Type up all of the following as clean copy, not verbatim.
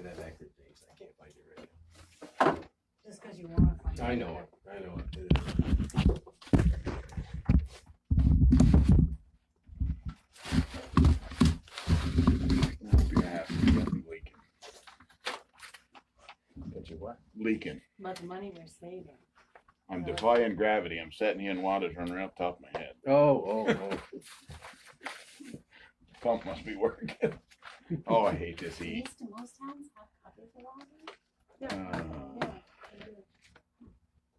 get that back to Jason. I can't find it right now. Just because you want to find it. I know it. I know it. Got you what? Leaking. But the money we're saving. I'm defying gravity. I'm setting in water's running right up top of my head. Oh. Pump must be working. Oh, I hate this heat. These do most towns have copies of all these? Yeah, they do.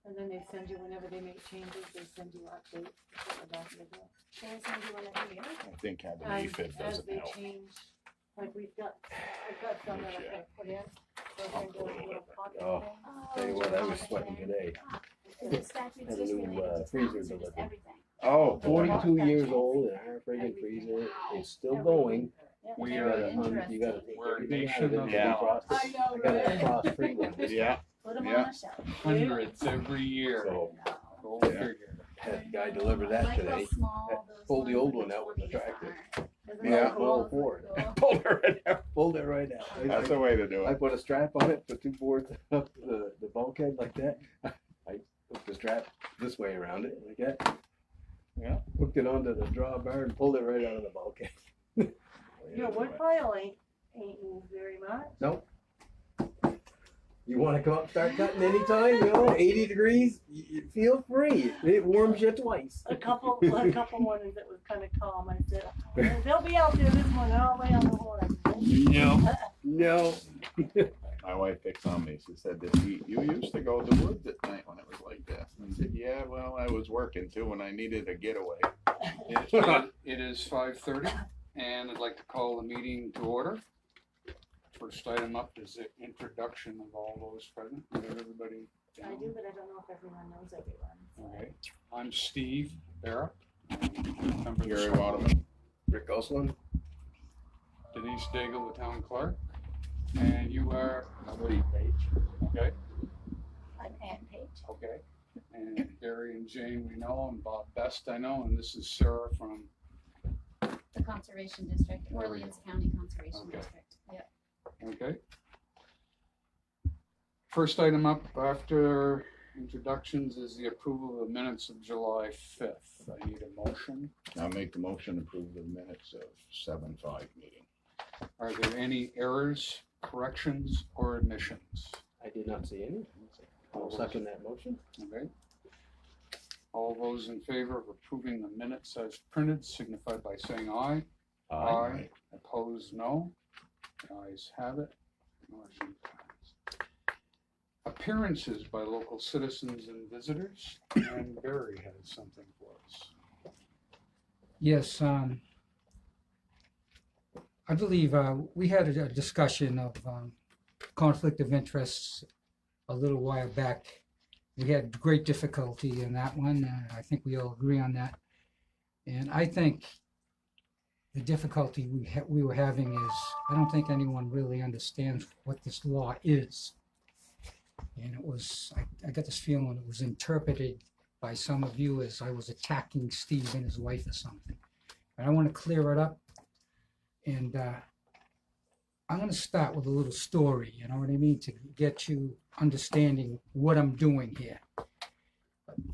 And then they send you, whenever they make changes, they send you updates. At the back of the book. They send you one every year? I think having And EFID as doesn't they help. change, like I've got some that I'm gonna put in. So I'll they're put doing a it little there. pocket Oh. thing. Tell you what, I was sweating today. The statutes Have a just new, related to freezer towns or just delivered. everything? Oh, 42 years old and our friggin' freezer is still going. Yeah. We You are, gotta, you gotta take we're a everything out nation of it of and Yeah. defrost it. I know, I got a right? frost-free one. yeah. Put them Yeah. on a shelf. hundreds every year. So Go Yeah. figure. had the guy deliver that Like today. those small, those Pulled the ones old with one out with the 20s tractor. on. Isn't Yeah. that cool? Well, Ford. Pull it right out. Pulled it right out. That's the way to do I it. put a strap on it, put two boards up the bulkhead like that. I put the strap this way around it like that. Yeah. Hooked it onto the drawbar and pulled it right out of the bulkhead. Your wood pile ain't moved very much. Nope. You want to come up and start cutting anytime, 80 degrees, you feel free. It warms you twice. A couple mornings that was kind of calm. I said, they'll be out there this morning, all the way on the horn. No. My wife picks on me. She said, "This heat, you used to go to the woods at night when it was like this." And I said, "Yeah, well, I was working too, and I needed a getaway." It is 5:30, and I'd like to call the meeting to order. First item up is the introduction of all those present. Is everybody I down? do, but I don't know if everyone knows everyone. Okay. I'm Steve Barrett. Member of the Gary school. Waterman. Rick Osland. Denise Daigle, the town clerk. And you are, Steve Page. okay, I'm Ann Page. okay. And Gary and Jane we know, and Bob Best I know, and this is Sarah from, The Conservation District, There we Orleans County Conservation Okay. District. Yep. okay. First item up after introductions is the approval of the minutes of July 5th. I need a motion. I'll make the motion to approve the minutes of 7-5 meeting. Are there any errors, corrections, or omissions? I did not see any. I'll second that motion. Okay. All those in favor of approving the minutes as printed signify by saying aye. Aye. Opposed, no. The ayes have it. Motion passed. Appearances by local citizens and visitors, and Barry has something for us. Yes, I believe we had a discussion of conflict of interests a little while back. We had great difficulty in that one. I think we all agree on that. And I think the difficulty we were having is I don't think anyone really understands what this law is. And it was, I got this feeling it was interpreted by some of you as I was attacking Steve and his wife or something. But I want to clear it up. And I'm going to start with a little story, you know what I mean, to get you understanding what I'm doing here.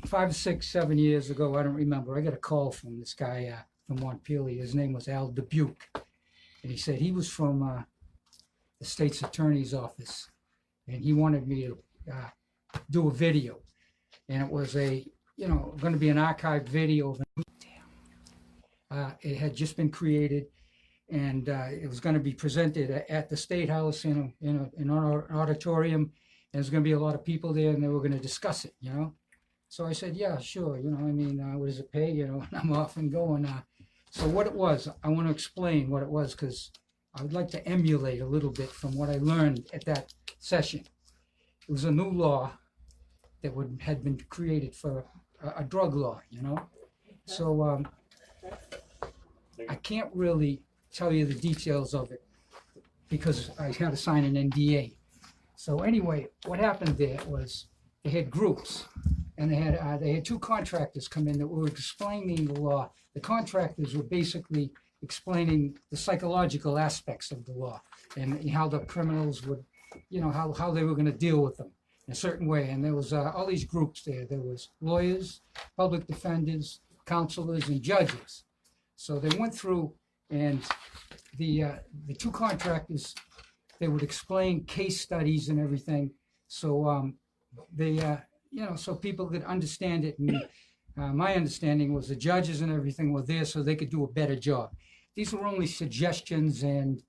5, 6, 7 years ago, I don't remember, I got a call from this guy from Montpelier. His name was Al Dubuque. And he said he was from the state's attorney's office. And he wanted me to do a video. And it was going to be an archived video. It had just been created. And it was going to be presented at the State House in an auditorium, and there's going to be a lot of people there, and they were going to discuss it, So I said, yeah, sure, what does it pay, and I'm off and going. So what it was, I want to explain what it was, because I would like to emulate a little bit from what I learned at that session. It was a new law that had been created for a drug law, So I can't really tell you the details of it because I had to sign an NDA. So anyway, what happened there was they had groups, and they had 2 contractors come in that were explaining the law. The contractors were basically explaining the psychological aspects of the law. and how the criminals would, how they were going to deal with them in a certain way. And there was all these groups there. There was lawyers, public defenders, counselors, and judges. So they went through, and the two contractors, they would explain case studies and everything. So so people could understand it. And my understanding was the judges and everything were there so they could do a better job. These were only suggestions and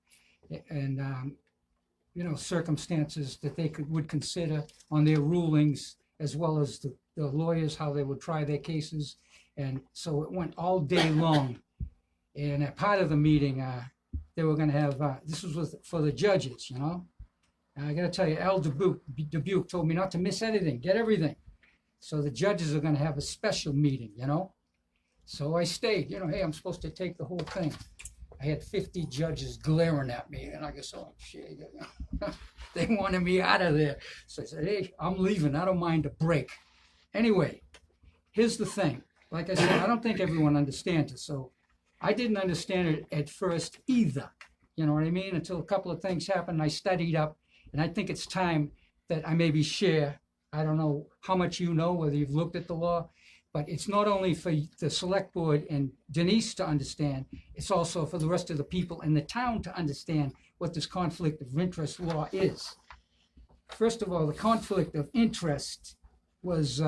circumstances that they would consider on their rulings, as well as the lawyers, how they would try their cases. And so it went all day long. And at part of the meeting, they were going to have, this was for the judges, And I got to tell you, Al Dubuque told me not to miss anything, get everything. So the judges are going to have a special meeting, So I stayed, hey, I'm supposed to take the whole thing. I had 50 judges glaring at me, and I guess, oh, shit, they wanted me out of there. So I said, hey, I'm leaving. I don't mind a break. Anyway, here's the thing. Like I said, I don't think everyone understands it. So I didn't understand it at first either. You know what I mean? Until a couple of things happened, I studied up, and I think it's time that I maybe share. I don't know how much you know, whether you've looked at the law, but it's not only for the select board and Denise to understand, it's also for the rest of the people in the town to understand what this conflict of interest law is. First of all, the conflict of interest was,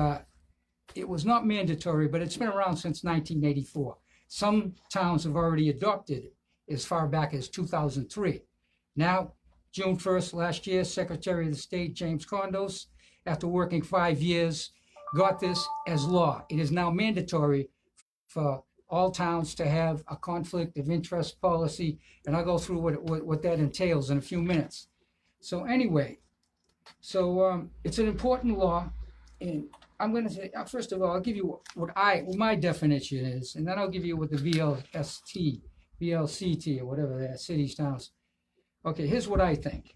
it was not mandatory, but it's been around since 1984. Some towns have already adopted it as far back as 2003. Now, June 1st last year, Secretary of the State James Kondos, after working 5 years, got this as law. It is now mandatory for all towns to have a conflict of interest policy, and I'll go through what that entails in a few minutes. So anyway, it's an important law, and I'm going to say, first of all, I'll give you what my definition is, and then I'll give you what the VLCT, or whatever they are, cities, towns. Okay, here's what I think.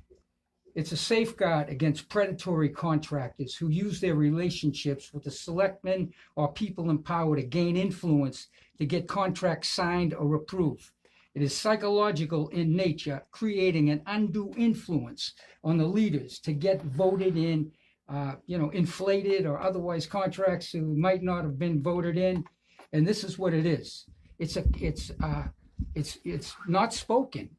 It's a safeguard against predatory contractors who use their relationships with the selectmen or people in power to gain influence to get contracts signed or approved. It is psychological in nature, creating an undue influence on the leaders to get voted in, inflated or otherwise contracts who might not have been voted in. And this is what it is. It's not spoken.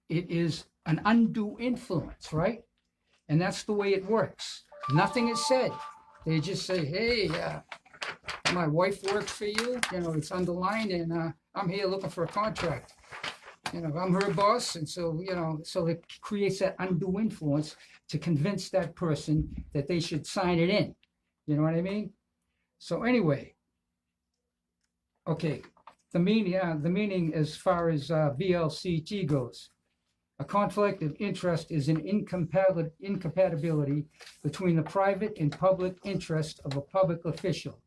It is an undue influence, right? And that's the way it works. Nothing is said. They just say, hey, my wife works for you, it's underlined, and I'm here looking for a contract. I'm her boss, and so it creates that undue influence to convince that person that they should sign it in. You know what I mean? So anyway, okay, the meaning as far as VLCT goes. A conflict of interest is an incompatibility between the private and public interest of a public official.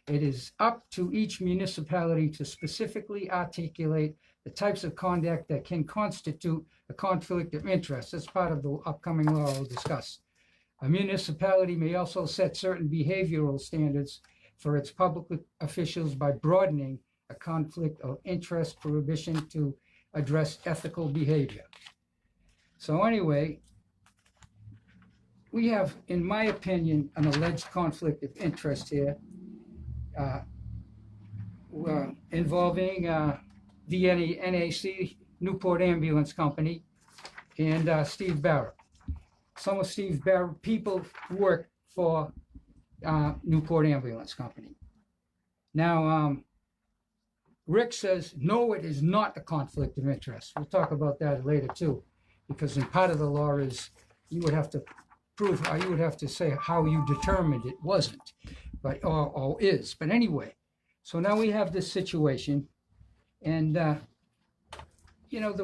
It is up to each municipality to specifically articulate the types of conduct that can constitute a conflict of interest. That's part of the upcoming law we'll discuss. A municipality may also set certain behavioral standards for its public officials by broadening a conflict of interest prohibition to address ethical behavior. So anyway, we have, in my opinion, an alleged conflict of interest here involving the NAC, Newport Ambulance Company, and Steve Barrett. Some of Steve Barrett people work for Newport Ambulance Company. Now, Rick says, no, it is not a conflict of interest. We'll talk about that later too. Because in part of the law is you would have to prove, you would have to say how you determined it wasn't, but or is. But anyway, so now we have this situation, and the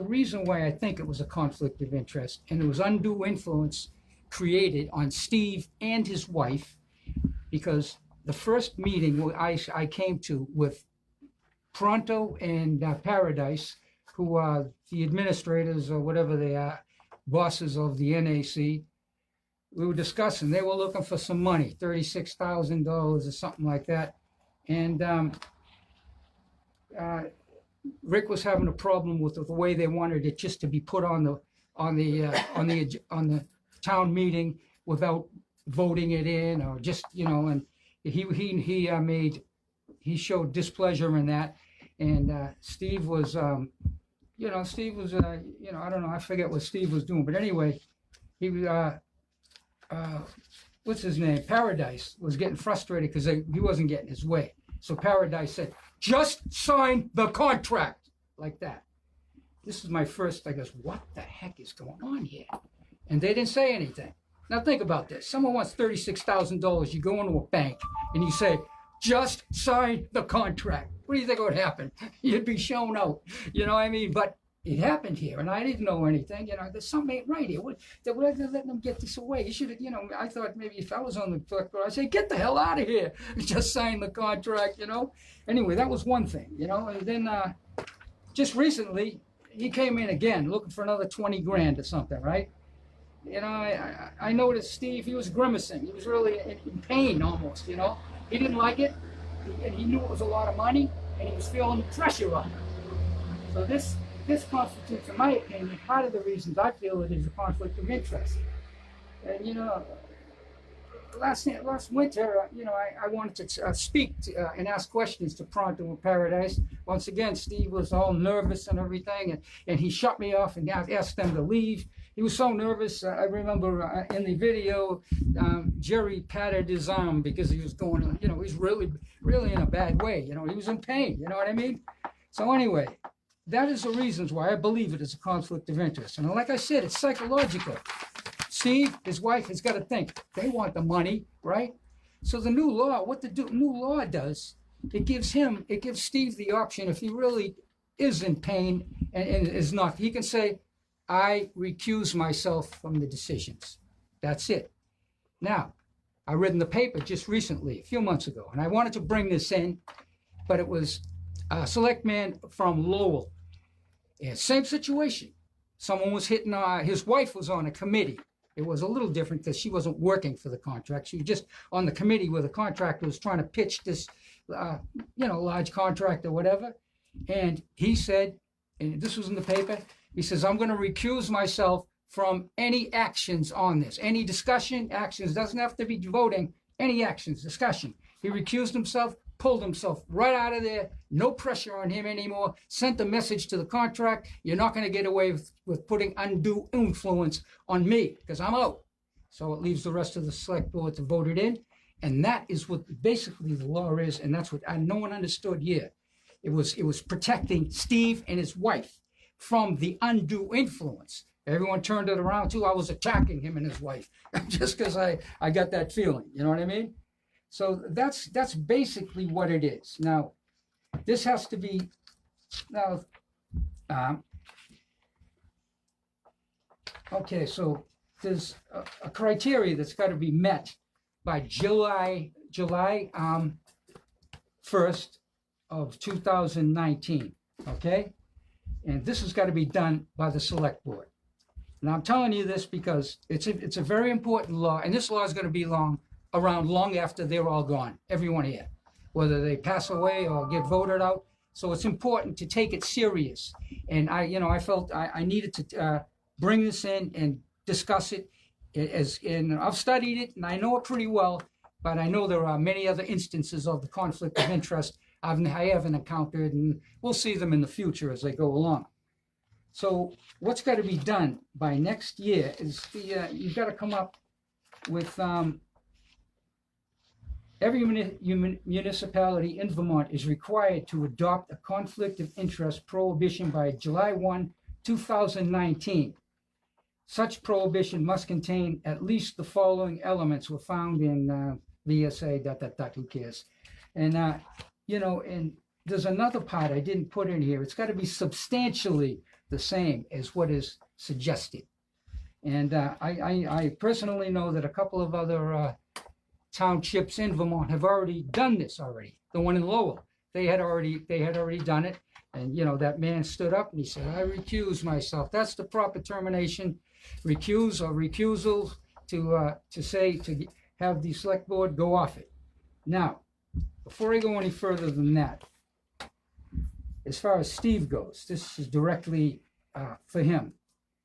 reason why I think it was a conflict of interest, and it was undue influence created on Steve and his wife, because the first meeting I came to with Pronto and Paradise, who are the administrators or whatever they are, bosses of the NAC, we were discussing, they were looking for some money, $36,000 or something like that. And Rick was having a problem with the way they wanted it just to be put on on the town meeting without voting it in, or just, and he showed displeasure in that. And Steve was, I don't know, I forget what Steve was doing, but anyway, he what's his name? Paradise was getting frustrated because he wasn't getting his way. So Paradise said, just sign the contract, like that. This is my first, I guess, what the heck is going on here? And they didn't say anything. Now think about this. Someone wants $36,000. You go into a bank and you say, just sign the contract. What do you think would happen? You'd be shown out. You know what I mean? But it happened here, and I didn't know anything. There's something ain't right here. They're letting them get this away. You should have, I thought maybe if I was on the clerk, I'd say, get the hell out of here. Just sign the contract, Anyway, that was one thing, And then just recently, he came in again looking for another 20 grand or something, right? I noticed Steve, he was grimacing. He was really in pain almost, He didn't like it, and he knew it was a lot of money, and he was feeling the pressure on it. So this constitutes, in my opinion, part of the reasons I feel it is a conflict of interest. And, last winter, I wanted to speak and ask questions to Pronto and Paradise. Once again, Steve was all nervous and everything, and he shut me off and asked them to leave. He was so nervous. I remember in the video, Jerry patted his arm because he was going, he was really, really in a bad way. He was in pain. You know what I mean? So anyway, that is the reasons why I believe it is a conflict of interest. And like I said, it's psychological. Steve, his wife, has got to think. They want the money, right? So the new law, what the new law does, it gives Steve the option, if he really is in pain and is not, he can say, I recuse myself from the decisions. That's it. Now, I read in the paper just recently, a few months ago, and I wanted to bring this in, but it was a selectman from Lowell. And same situation. Someone was hitting, his wife was on a committee. It was a little different because she wasn't working for the contract. She was just on the committee where the contractor was trying to pitch this, large contract or whatever. And he said, and this was in the paper, he says, I'm going to recuse myself from any actions on this. Any discussion, actions, doesn't have to be voting, any actions, discussion. He recused himself, pulled himself right out of there, no pressure on him anymore, sent a message to the contract, you're not going to get away with putting undue influence on me, because I'm out. So it leaves the rest of the select board to vote it in, and that is what basically the law is, and that's what no one understood here. It was protecting Steve and his wife from the undue influence. Everyone turned it around too. I was attacking him and his wife just because I got that feeling. You know what I mean? So that's basically what it is. Now, this has to be okay. So there's a criteria that's got to be met by July 1st of 2019. Okay. And this has got to be done by the select board. Now I'm telling you this because it's a very important law, and this law is going to be around long after they're all gone, everyone here, whether they pass away or get voted out. So it's important to take it serious. And I felt I needed to bring this in and discuss it. And I've studied it and I know it pretty well, but I know there are many other instances of the conflict of interest I haven't encountered, and we'll see them in the future as they go along. So what's got to be done by next year is you've got to come up with every municipality in Vermont is required to adopt a conflict of interest prohibition by July 1, 2019. Such prohibition must contain at least the following elements were found in VSA, who cares? And, and there's another part I didn't put in here. It's got to be substantially the same as what is suggested. And I personally know that a couple of other townships in Vermont have already done this already. The one in Lowell, they had already done it. And, that man stood up and he said, I recuse myself. That's the proper termination. Recuse or recusal to have the select board go off it. Now, before I go any further than that, as far as Steve goes, this is directly for him.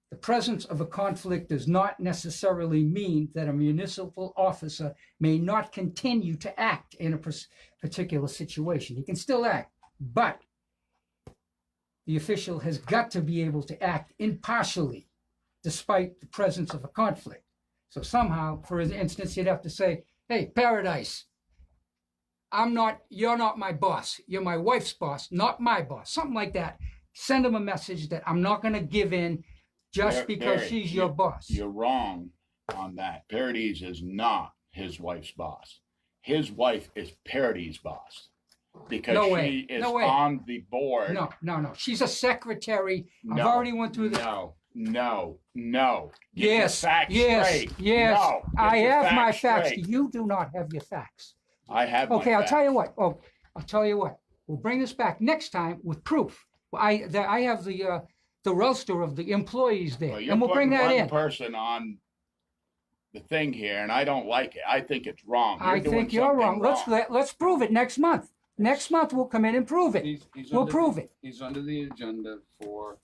The presence of a conflict does not necessarily mean that a municipal officer may not continue to act in a particular situation. He can still act, but the official has got to be able to act impartially despite the presence of a conflict. So somehow, for instance, you'd have to say, hey, Paradise, you're not my boss. You're my wife's boss, not my boss. Something like that. Send him a message that I'm not going to give in just because Barry, she's your boss. You're wrong on that. Paradise is not his wife's boss. His wife is Parady's boss because No she way. is No way. on the board. No. She's a secretary. I've No, already went through this. No. Get Yes, your facts yes, straight. yes. No, get I your have my facts. straight. You do not have your facts. I have Okay, my I'll facts. tell you what. Oh, I'll tell you what. We'll bring this back next time with proof. I have the roster of the employees there, Well, you're and we'll bring putting that one in. person on the thing here, and I don't like it. I think it's wrong. I doing think you're something wrong. Let's prove it next month. Next month we'll come in and prove it. He's We'll under- prove it. He's under the agenda for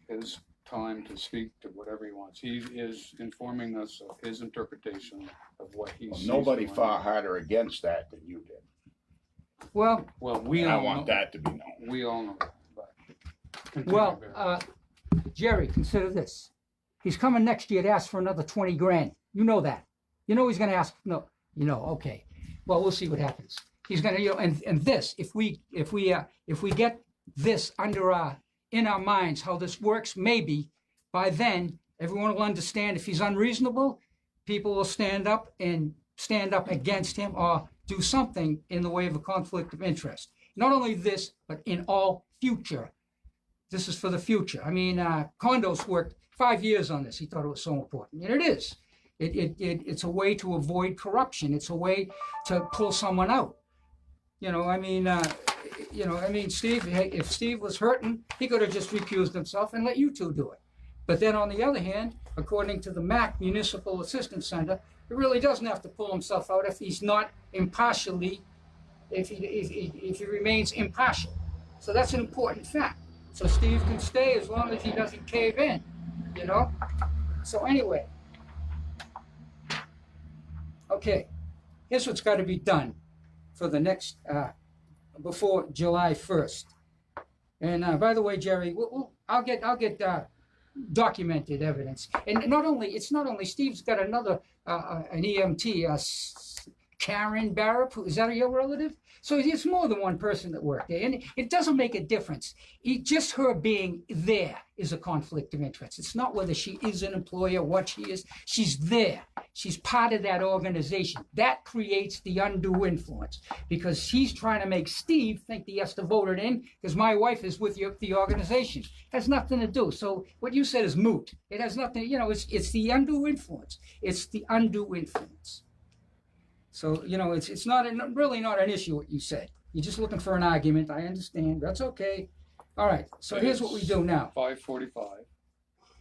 his time to speak to whatever he wants. He is informing us of his interpretation of what he Well, sees. nobody going fought on. harder against that than you did. Well, Well, we And I all want know, that to be known. we all know that, but. continue, well, Barry. Jerry, consider this. He's coming next year to ask for another 20 grand. You know that. You know he's going to ask. No, okay. Well, we'll see what happens. He's going to, and this, if we get this in our minds how this works, maybe by then everyone will understand. If he's unreasonable, people will stand up against him or do something in the way of a conflict of interest. Not only this, but in all future. This is for the future. I mean, Condos worked 5 years on this. He thought it was so important, and it is. It's a way to avoid corruption. It's a way to pull someone out. Steve. Hey, if Steve was hurting, he could have just recused himself and let you two do it. But then, on the other hand, according to the MAC Municipal Assistance Center, he really doesn't have to pull himself out if he's not impartially, if he remains impartial. So that's an important fact. So Steve can stay as long as he doesn't cave in, So anyway, okay, here's what's got to be done for the next, before July 1st. And by the way, Jerry, I'll get documented evidence. And it's not only Steve's got another an EMT, Karen Barrett. Is that your relative? So it's more than one person that worked there, and it doesn't make a difference. Just her being there is a conflict of interest. It's not whether she is an employee or what she is. She's there. She's part of that organization. That creates the undue influence because she's trying to make Steve think he has to vote it in because my wife is with the organization. It has nothing to do. So what you said is moot. It has nothing. It's the undue influence. It's the undue influence. So, it's really not an issue what you said. You're just looking for an argument. I understand. That's okay. All right. So here's what we do now. 5:45.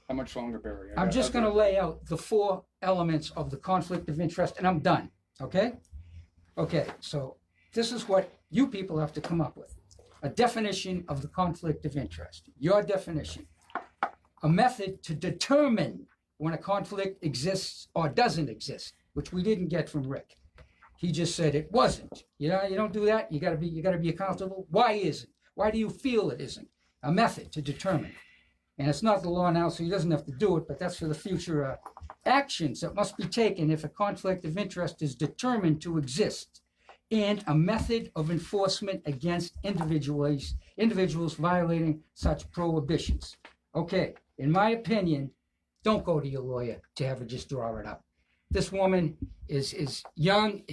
How much longer, Barry? I'm just going to lay out the 4 elements of the conflict of interest, and I'm done. Okay? Okay. So this is what you people have to come up with. A definition of the conflict of interest. Your definition. A method to determine when a conflict exists or doesn't exist, which we didn't get from Rick. He just said it wasn't. You don't do that. You got to be accountable. Why isn't? Why do you feel it isn't? A method to determine. And it's not the law now, so he doesn't have to do it, but that's for the future actions that must be taken if a conflict of interest is determined to exist. And a method of enforcement against individuals violating such prohibitions. Okay, in my opinion, don't go to your lawyer to have her just draw it up. This woman is young,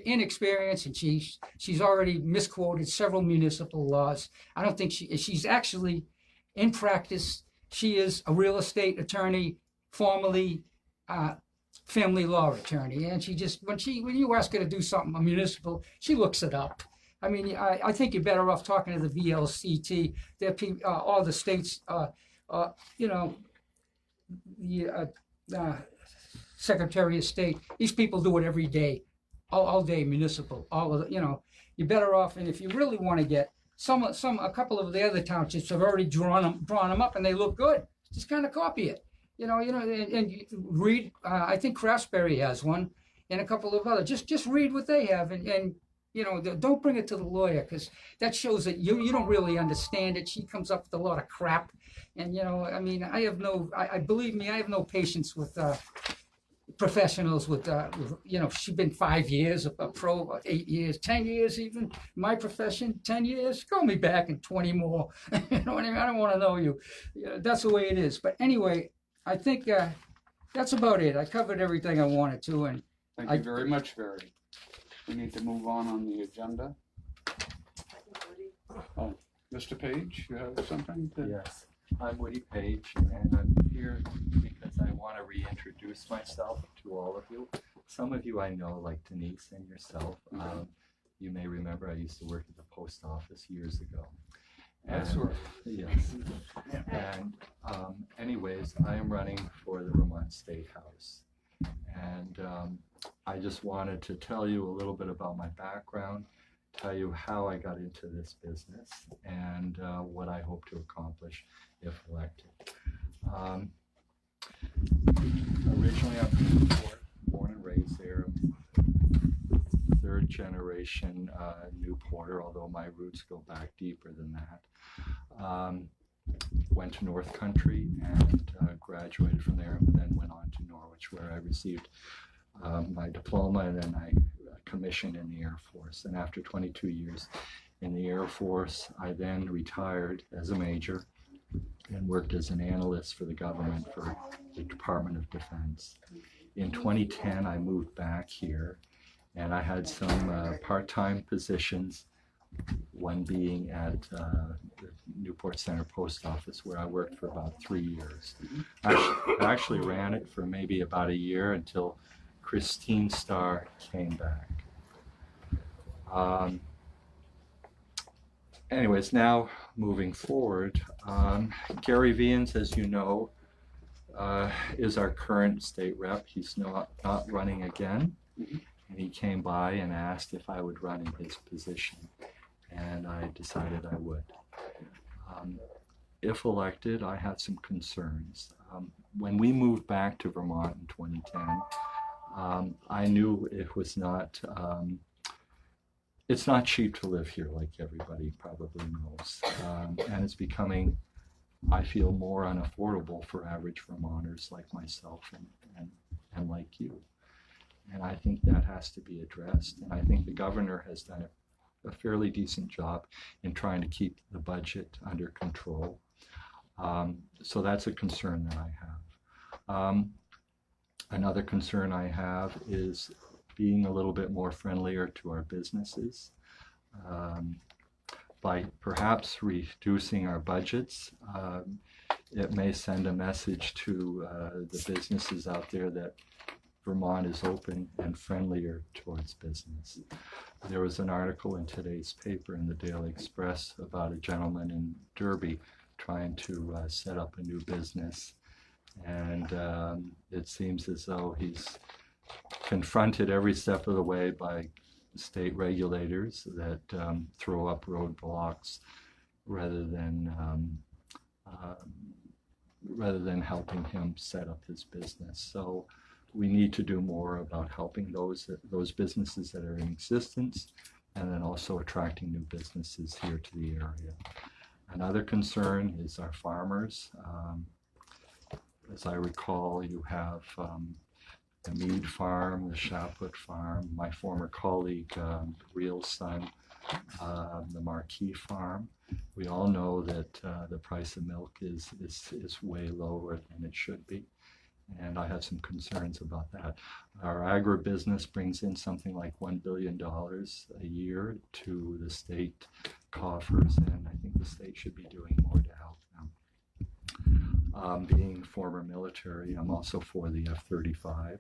inexperienced, and she's already misquoted several municipal laws. I don't think she's actually, in practice, she is a real estate attorney, formerly family law attorney, and she just when you ask her to do something municipal, she looks it up. I mean, I think you're better off talking to the VLCT. All the states, Secretary of State. These people do it every day, all day municipal. You're better off. And if you really want to get a couple of the other townships have already drawn them up, and they look good. Just kind of copy it. and you read. I think Craftsberry has one, and a couple of other. Just read what they have, and don't bring it to the lawyer, because that shows that you don't really understand it. She comes up with a lot of crap, and I mean, I believe me, I have no patience with professionals with she's been 5 years, a pro, 8 years, 10 years even. My profession, 10 years. Call me back in 20 more. You know what I mean? I don't want to know you. That's the way it is. But anyway, I think that's about it. I covered everything I wanted to, and Thank you very much, Barry. We need to move on the agenda. Oh, Mr. Page, you have something to? Yes, I'm Woody Page, and I'm here because I want to reintroduce myself to all of you. Some of you I know, like Denise and yourself. You may remember I used to work at the post office years ago. That's right. Yes. And anyways, I am running for the Vermont State House. And I just wanted to tell you a little bit about my background, tell you how I got into this business, and what I hope to accomplish if elected. Originally, I'm born and raised there, third generation Newporter, although my roots go back deeper than that. Went to North Country and graduated from there, and then went on to Norwich, where I received my diploma, and then I commissioned in the Air Force. And after 22 years in the Air Force, I then retired as a major and worked as an analyst for the government for the Department of Defense. In 2010, I moved back here, and I had some part-time positions, one being at the Newport Center Post Office, where I worked for about 3 years. I actually ran it for maybe about a year until Christine Starr came back. Anyways, now moving forward, Gary Vians, as you know, is our current state rep. He's not running again. And he came by and asked if I would run in his position, and I decided I would. If elected, I had some concerns. When we moved back to Vermont in 2010, I knew it was not, it's not cheap to live here, like everybody probably knows. And it's becoming, I feel, more unaffordable for average Vermonters like myself and like you. And I think that has to be addressed. And I think the governor has done a fairly decent job in trying to keep the budget under control. So that's a concern that I have. Another concern I have is being a little bit more friendlier to our businesses. By perhaps reducing our budgets, it may send a message to the businesses out there that Vermont is open and friendlier towards business. There was an article in today's paper in the Daily Express about a gentleman in Derby trying to set up a new business, and it seems as though he's confronted every step of the way by state regulators that throw up roadblocks rather than helping him set up his business. So we need to do more about helping those businesses that are in existence, and then also attracting new businesses here to the area. Another concern is our farmers. As I recall, you have the Mead Farm, the Shaput Farm, my former colleague, Real's son, the Marquis Farm. We all know that the price of milk is way lower than it should be, and I have some concerns about that. Our agribusiness brings in something like $1 billion a year to the state coffers, and I think the state should be doing more to help them. Being former military, I'm also for the F-35.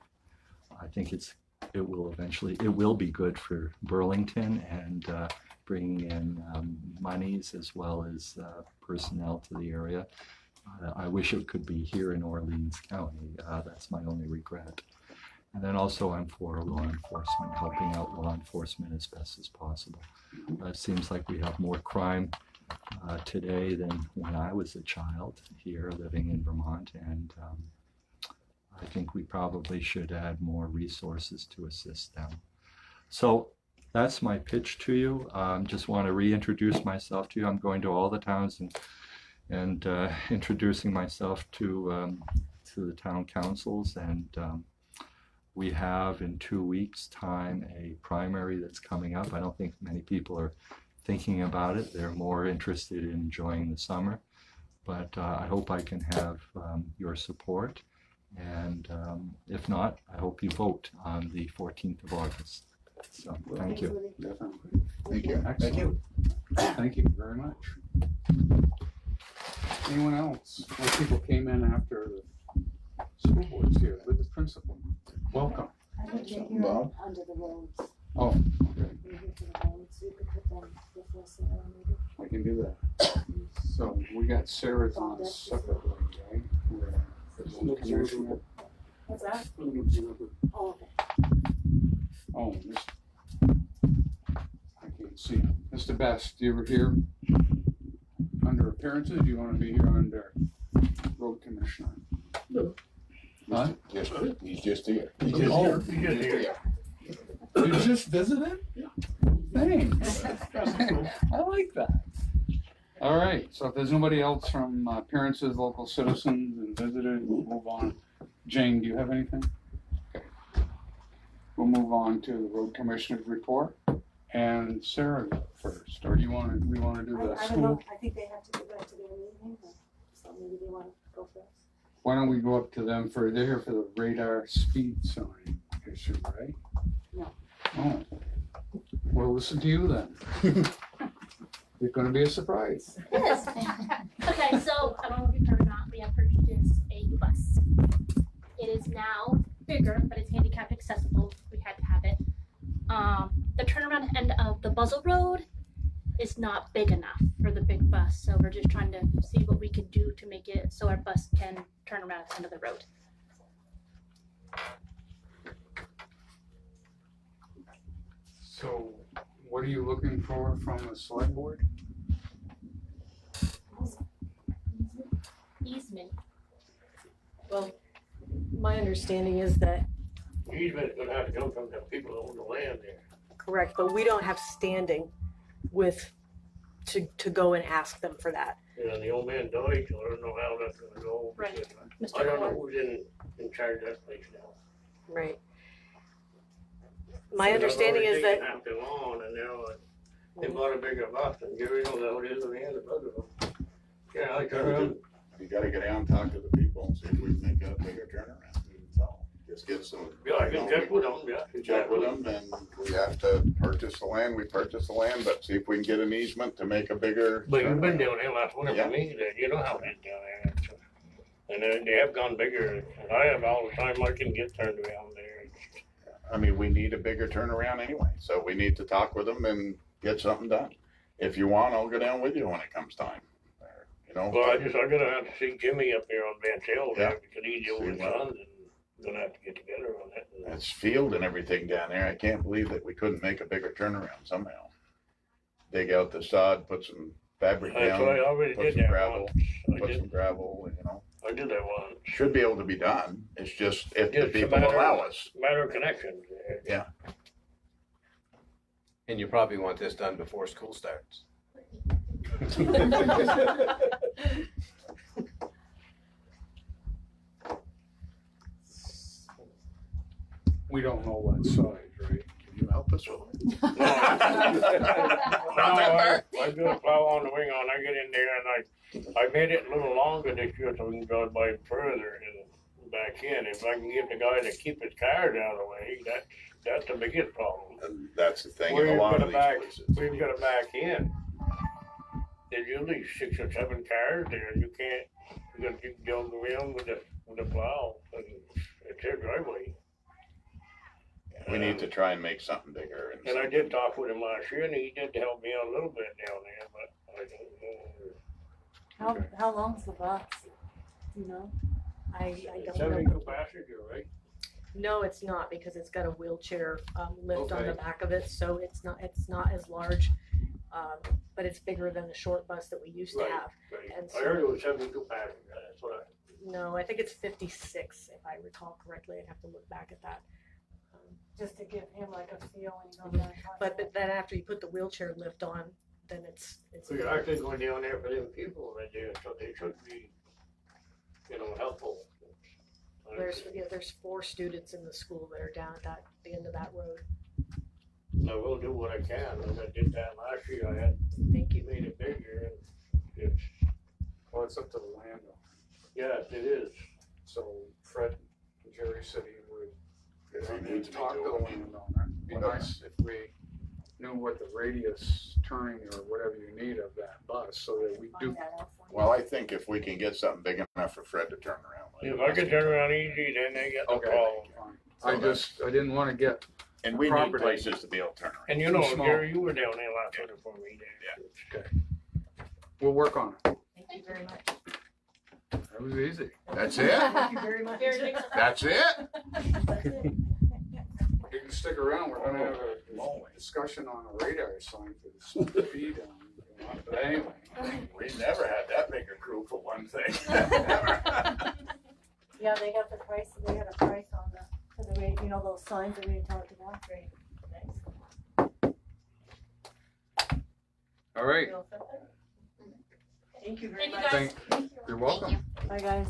I think it will be good for Burlington and bringing in monies as well as personnel to the area. I wish it could be here in Orleans County. That's my only regret. And then also I'm for law enforcement, helping out law enforcement as best as possible. It seems like we have more crime today than when I was a child here living in Vermont, and I think we probably should add more resources to assist them. So that's my pitch to you. Just want to reintroduce myself to you. I'm going to all the towns and introducing myself to the town councils, and we have in 2 weeks' time a primary that's coming up. I don't think many people are thinking about it. They're more interested in enjoying the summer, but I hope I can have your support, and if not, I hope you vote on the 14th of August. So thank you. Definitely. Thank you. Excellent. Thank you very much. Anyone else? More people came in after the school board's here with the principal. Welcome. I think they're here Bob? under the roads. Oh, okay. They're here for the roads. You could put them before Sarah maybe. I can do that. So we got Sarah's on separately, right? We're commissioner. What's that? Oh, okay. Oh, I can't see him. Mr. Best, you were here under appearances? Do you want to be here under road commissioner? No. Huh? He's just here. Oh, You just visited? thanks. I like that. All right, so if there's nobody else from appearances, local citizens and visitors, we'll move on. Jane, do you have anything? Okay. We'll move on to the road commissioner's report. And Sarah first, or do you want to, we want to do the I don't school? know. I think they have to go back to their meeting, so maybe they want to go first. Why don't we go up to them for, they're here for the radar speed sign issue, right? No. Oh, well, listen to you then. It's gonna be a surprise. It is. Okay, so I don't know if you've heard or not, we have purchased a new bus. It is now bigger, but it's handicap accessible. We had to have it. The turnaround end of the Buzzell Road is not big enough for the big bus, so we're just trying to see what we could do to make it so our bus can turn around at the end of the road. So what are you looking for from the select board? Easement. Well, my understanding is that Easement's gonna have to come from the people that own the land there. correct, but we don't have standing with to go and ask them for that. And the old man died, so I don't know how that's gonna go. Right. because Mr. I don't know Moore. who's in charge of that place now. Right. My understanding is that I've already taken half the lawn and they bought a bigger bus and Gary knows how it is in the end of it. Yeah, I turn around. You gotta get down and talk to the people and see if we can make a bigger turnaround. That's all. Just get some. Yeah, I can check with them, yeah. Check with them, and we have to purchase the land, we purchase the land, but see if we can get an easement to make a bigger. But you've been turnaround. down there last winter Yeah. for me, that you know how it is down there. And they have gone bigger, and I have all the time I can get turned around there. I mean, we need a bigger turnaround anyway, so we need to talk with them and get something done. If you want, I'll go down with you when it comes time. You know? Well, I'm gonna have to see Jimmy up there on Van Hill Yeah. there, because he's the oldest See what- son, and gonna have to get together on that. It's field and everything down there. I can't believe that we couldn't make a bigger turnaround somehow. Dig out the sod, put some fabric That's what I down, already put did some that gravel, once. put some gravel, you know. I did that once. Should be able to be done. It's just if the Just a people matter- allow us. Matter of connections. Yeah. And you probably want this done before school starts. We don't know what size, right? Can you help us with it? No, I do a plow on the wing on, I get in there and I made it a little longer this year so we can drive by further and back in. If I can get the guy to keep his cars out of the way, that's the biggest problem. And that's the thing in We've a lot got of to these back, places. we've got to back in. There's usually 6 or 7 cars there, and you gotta keep going around with the plow, and it's their driveway. We need to try and make something bigger. And I did talk with him last year, and he did help me out a little bit down there, but I don't know. How long's the bus? You know? I don't 72 know. passenger, right? No, it's not because it's got a wheelchair lift on the Okay. back of it, so it's not as large, but it's bigger than the short bus that we used to Right. have. Right. And I heard it was 72 passenger, that's what No, I think it's 56 if I recall correctly. I'd have to look back at that. Just to give him like a feel when you go down. But then after you put the wheelchair lift on, then it's. So you're actually going down there for them people right there, so they should be, helpful. There's 4 students in the school that are down at the end of that road. I will do what I can. Like I did that last year. I had Thank you. made it bigger, and Well, it's up to the landowner. yes, it is. So Fred and Jerry said he would If he needs me talk to the to. landowner. It'd be Whatever. nice if we knew what the radius turning or whatever you need of that bus, so that we do. Find that out for you. Well, I think if we can get something big enough for Fred to turn around. If I could turn around easy, then they get no Okay. problem. Fine. I didn't want to get, And we need Property. places to be able to turn around. And Too small. Gary, you were down there last winter for me. we'll work on it. Thank you very much. That was easy. That's it? Thank you very much. Very big. That's it? That's it. You can stick around, we're gonna have a discussion on a radar sign for the speed on. But anyway, We never had that big a crew for one thing. Yeah, they got the price, they had a price on for the rate, those signs that we talked about. Great. Thanks. all right, You all set there? Thank you very Thank you much. guys. you're welcome. Bye, guys.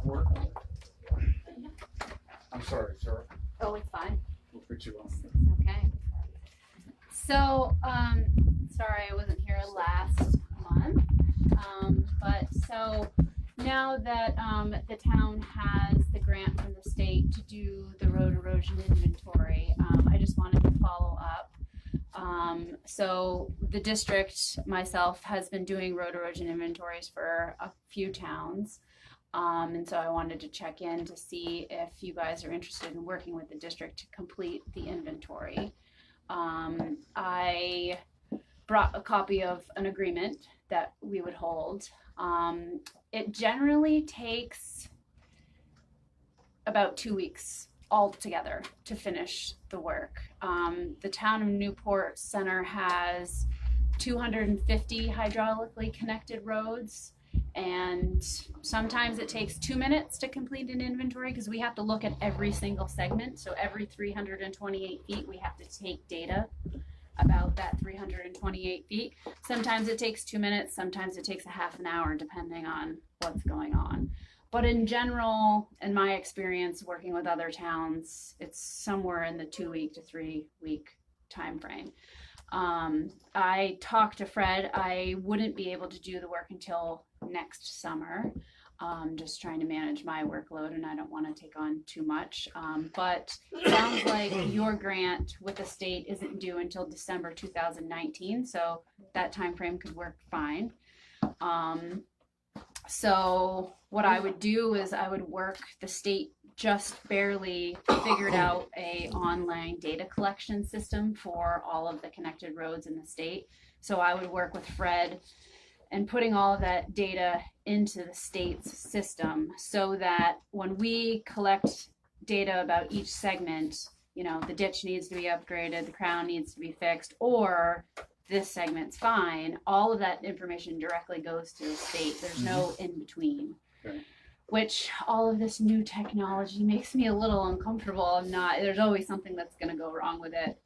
We'll work on it. I'm sorry, sir. Oh, it's fine. We'll put you on. Okay. So, sorry I wasn't here last month. But so now that the town has the grant from the state to do the road erosion inventory, I just wanted to follow up. So the district, myself, has been doing road erosion inventories for a few towns. And so I wanted to check in to see if you guys are interested in working with the district to complete the inventory. I brought a copy of an agreement that we would hold. It generally takes about 2 weeks altogether to finish the work. The town of Newport Center has 250 hydraulically connected roads, and sometimes it takes 2 minutes to complete an inventory because we have to look at every single segment. So every 328 feet, we have to take data about that 328 feet. Sometimes it takes 2 minutes, sometimes it takes a half an hour, depending on what's going on. But in general, in my experience working with other towns, it's somewhere in the 2 week to 3 week time frame. I talked to Fred. I wouldn't be able to do the work until next summer. Just trying to manage my workload, and I don't want to take on too much. But it sounds like your grant with the state isn't due until December 2019, so that time frame could work fine. So what I would do is I would work, the state just barely figured out a online data collection system for all of the connected roads in the state. So I would work with Fred and putting all of that data into the state's system so that when we collect data about each segment, the ditch needs to be upgraded, the crown needs to be fixed, or this segment's fine, all of that information directly goes to the state. There's no in between. Okay. Which all of this new technology makes me a little uncomfortable. There's always something that's going to go wrong with it.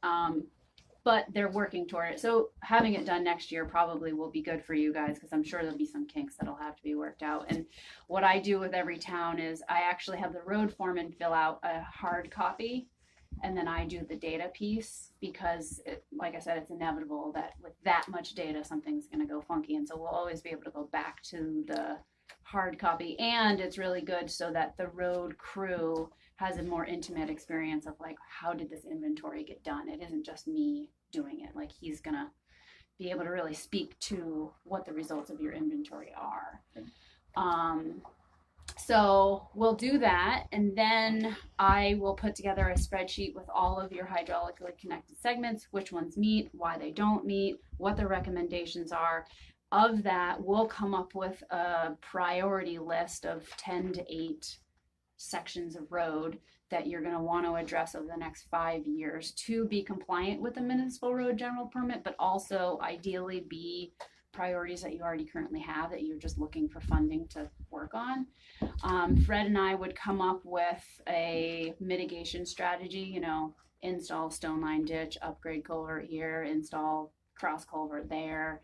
But they're working toward it. So having it done next year probably will be good for you guys, because I'm sure there'll be some kinks that'll have to be worked out. And what I do with every town is I actually have the road foreman fill out a hard copy, and then I do the data piece, because like I said, it's inevitable that with that much data, something's going to go funky. And so we'll always be able to go back to the hard copy, and it's really good so that the road crew has a more intimate experience of like, how did this inventory get done? It isn't just me doing it. Like, he's gonna be able to really speak to what the results of your inventory are. So we'll do that, and then I will put together a spreadsheet with all of your hydraulically connected segments, which ones meet, why they don't meet, what the recommendations are. Of that, we'll come up with a priority list of 10 to 8 sections of road that you're going to want to address over the next 5 years to be compliant with the municipal road general permit, but also ideally be priorities that you already currently have that you're just looking for funding to work on. Fred and I would come up with a mitigation strategy, you know, install stone line ditch, upgrade culvert here, install cross culvert there.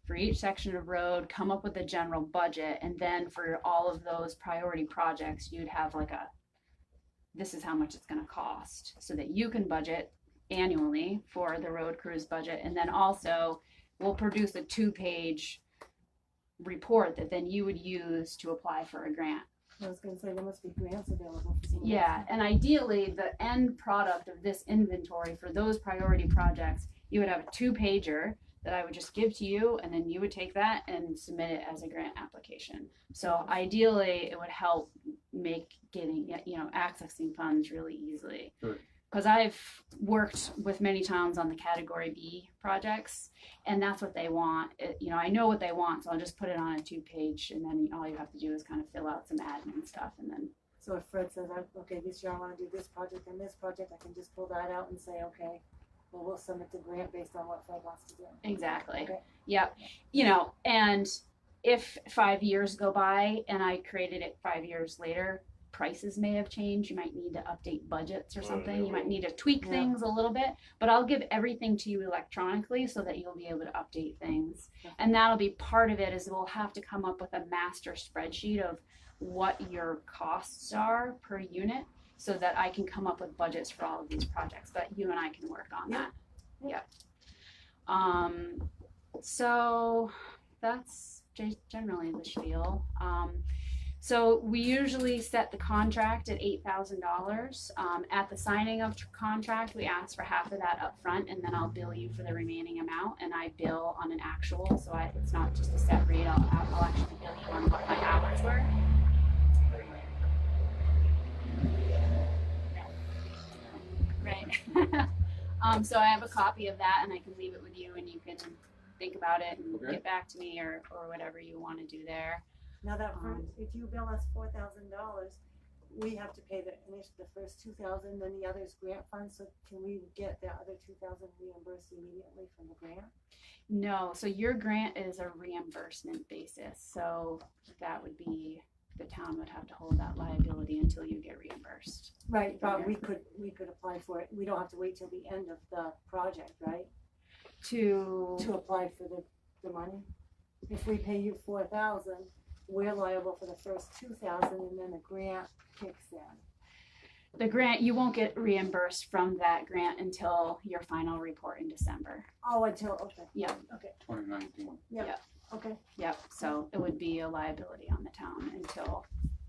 For each section of road, come up with a general budget, and then for all of those priority projects, you'd have like this is how much it's gonna cost, so that you can budget annually for the road crew's budget, and then also we'll produce a 2-page report that then you would use to apply for a grant. I was gonna say, there must be grants available for some of Yeah, this. and ideally, the end product of this inventory for those priority projects, you would have a 2-pager that I would just give to you, and then you would take that and submit it as a grant application. So ideally, it would help make getting, you know, accessing funds really easily. Good. Because I've worked with many towns on the Category B projects, and that's what they want. You know, I know what they want, so I'll just put it on a 2-page, and then all you have to do is kind of fill out some admin stuff, and then. So if Fred says, okay, this year I wanna do this project and this project, I can just pull that out and say, okay, well, we'll submit the grant based on what Fred wants to do. Exactly. Okay. Yep. You know, and if 5 years go by and I created it 5 years later, prices may have changed. You might need to update budgets or something. You might need to tweak things a little bit, but I'll give everything to you electronically so that you'll be able to update things. And that'll be part of it, is we'll have to come up with a master spreadsheet of what your costs are per unit, so that I can come up with budgets for all of these projects. But you and I can work on that. Yep. So that's generally the spiel. So we usually set the contract at $8,000. At the signing of contract, we ask for half of that up front, and then I'll bill you for the remaining amount, and I bill on an actual, so it's not just a set rate. I'll actually bill you on what my hours were. Right. So I have a copy of that, and I can leave it with you, and you can think about it and get back to me, or whatever you want to do there. Now that first, if you bill us $4,000, we have to pay the first $2,000, then the other's grant funds. So can we get the other $2,000 reimbursed immediately from the grant? No, so your grant is a reimbursement basis. So that would be, the town would have to hold that liability until you get reimbursed. Right, but we could apply for it. We don't have to wait till the end of the project, right? To apply for the money. If we pay you $4,000, we're liable for the first $2,000, and then the grant kicks in. The grant, you won't get reimbursed from that grant until your final report in December. Oh, okay. Yep. Okay. 2019. Yep. Okay. Yep. So it would be a liability on the town until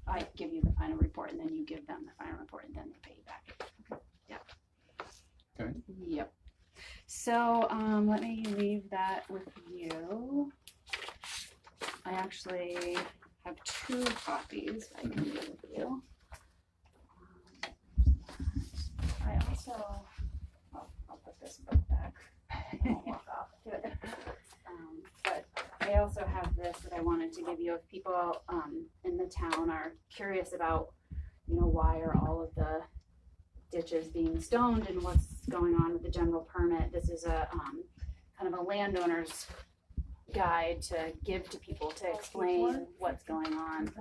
I give you the final report, and then you give them the final report, and then they pay you back. Okay. Yep. Okay. Yep. So let me leave that with you. I actually have 2 copies I can leave with you. I also, I'll put this book back. I won't walk off. Good. But I also have this that I wanted to give you. If people in the town are curious about, you know, why are all of the ditches being stoned and what's going on with the general permit, this is a kind of a landowner's guide to give to people to explain what's going on.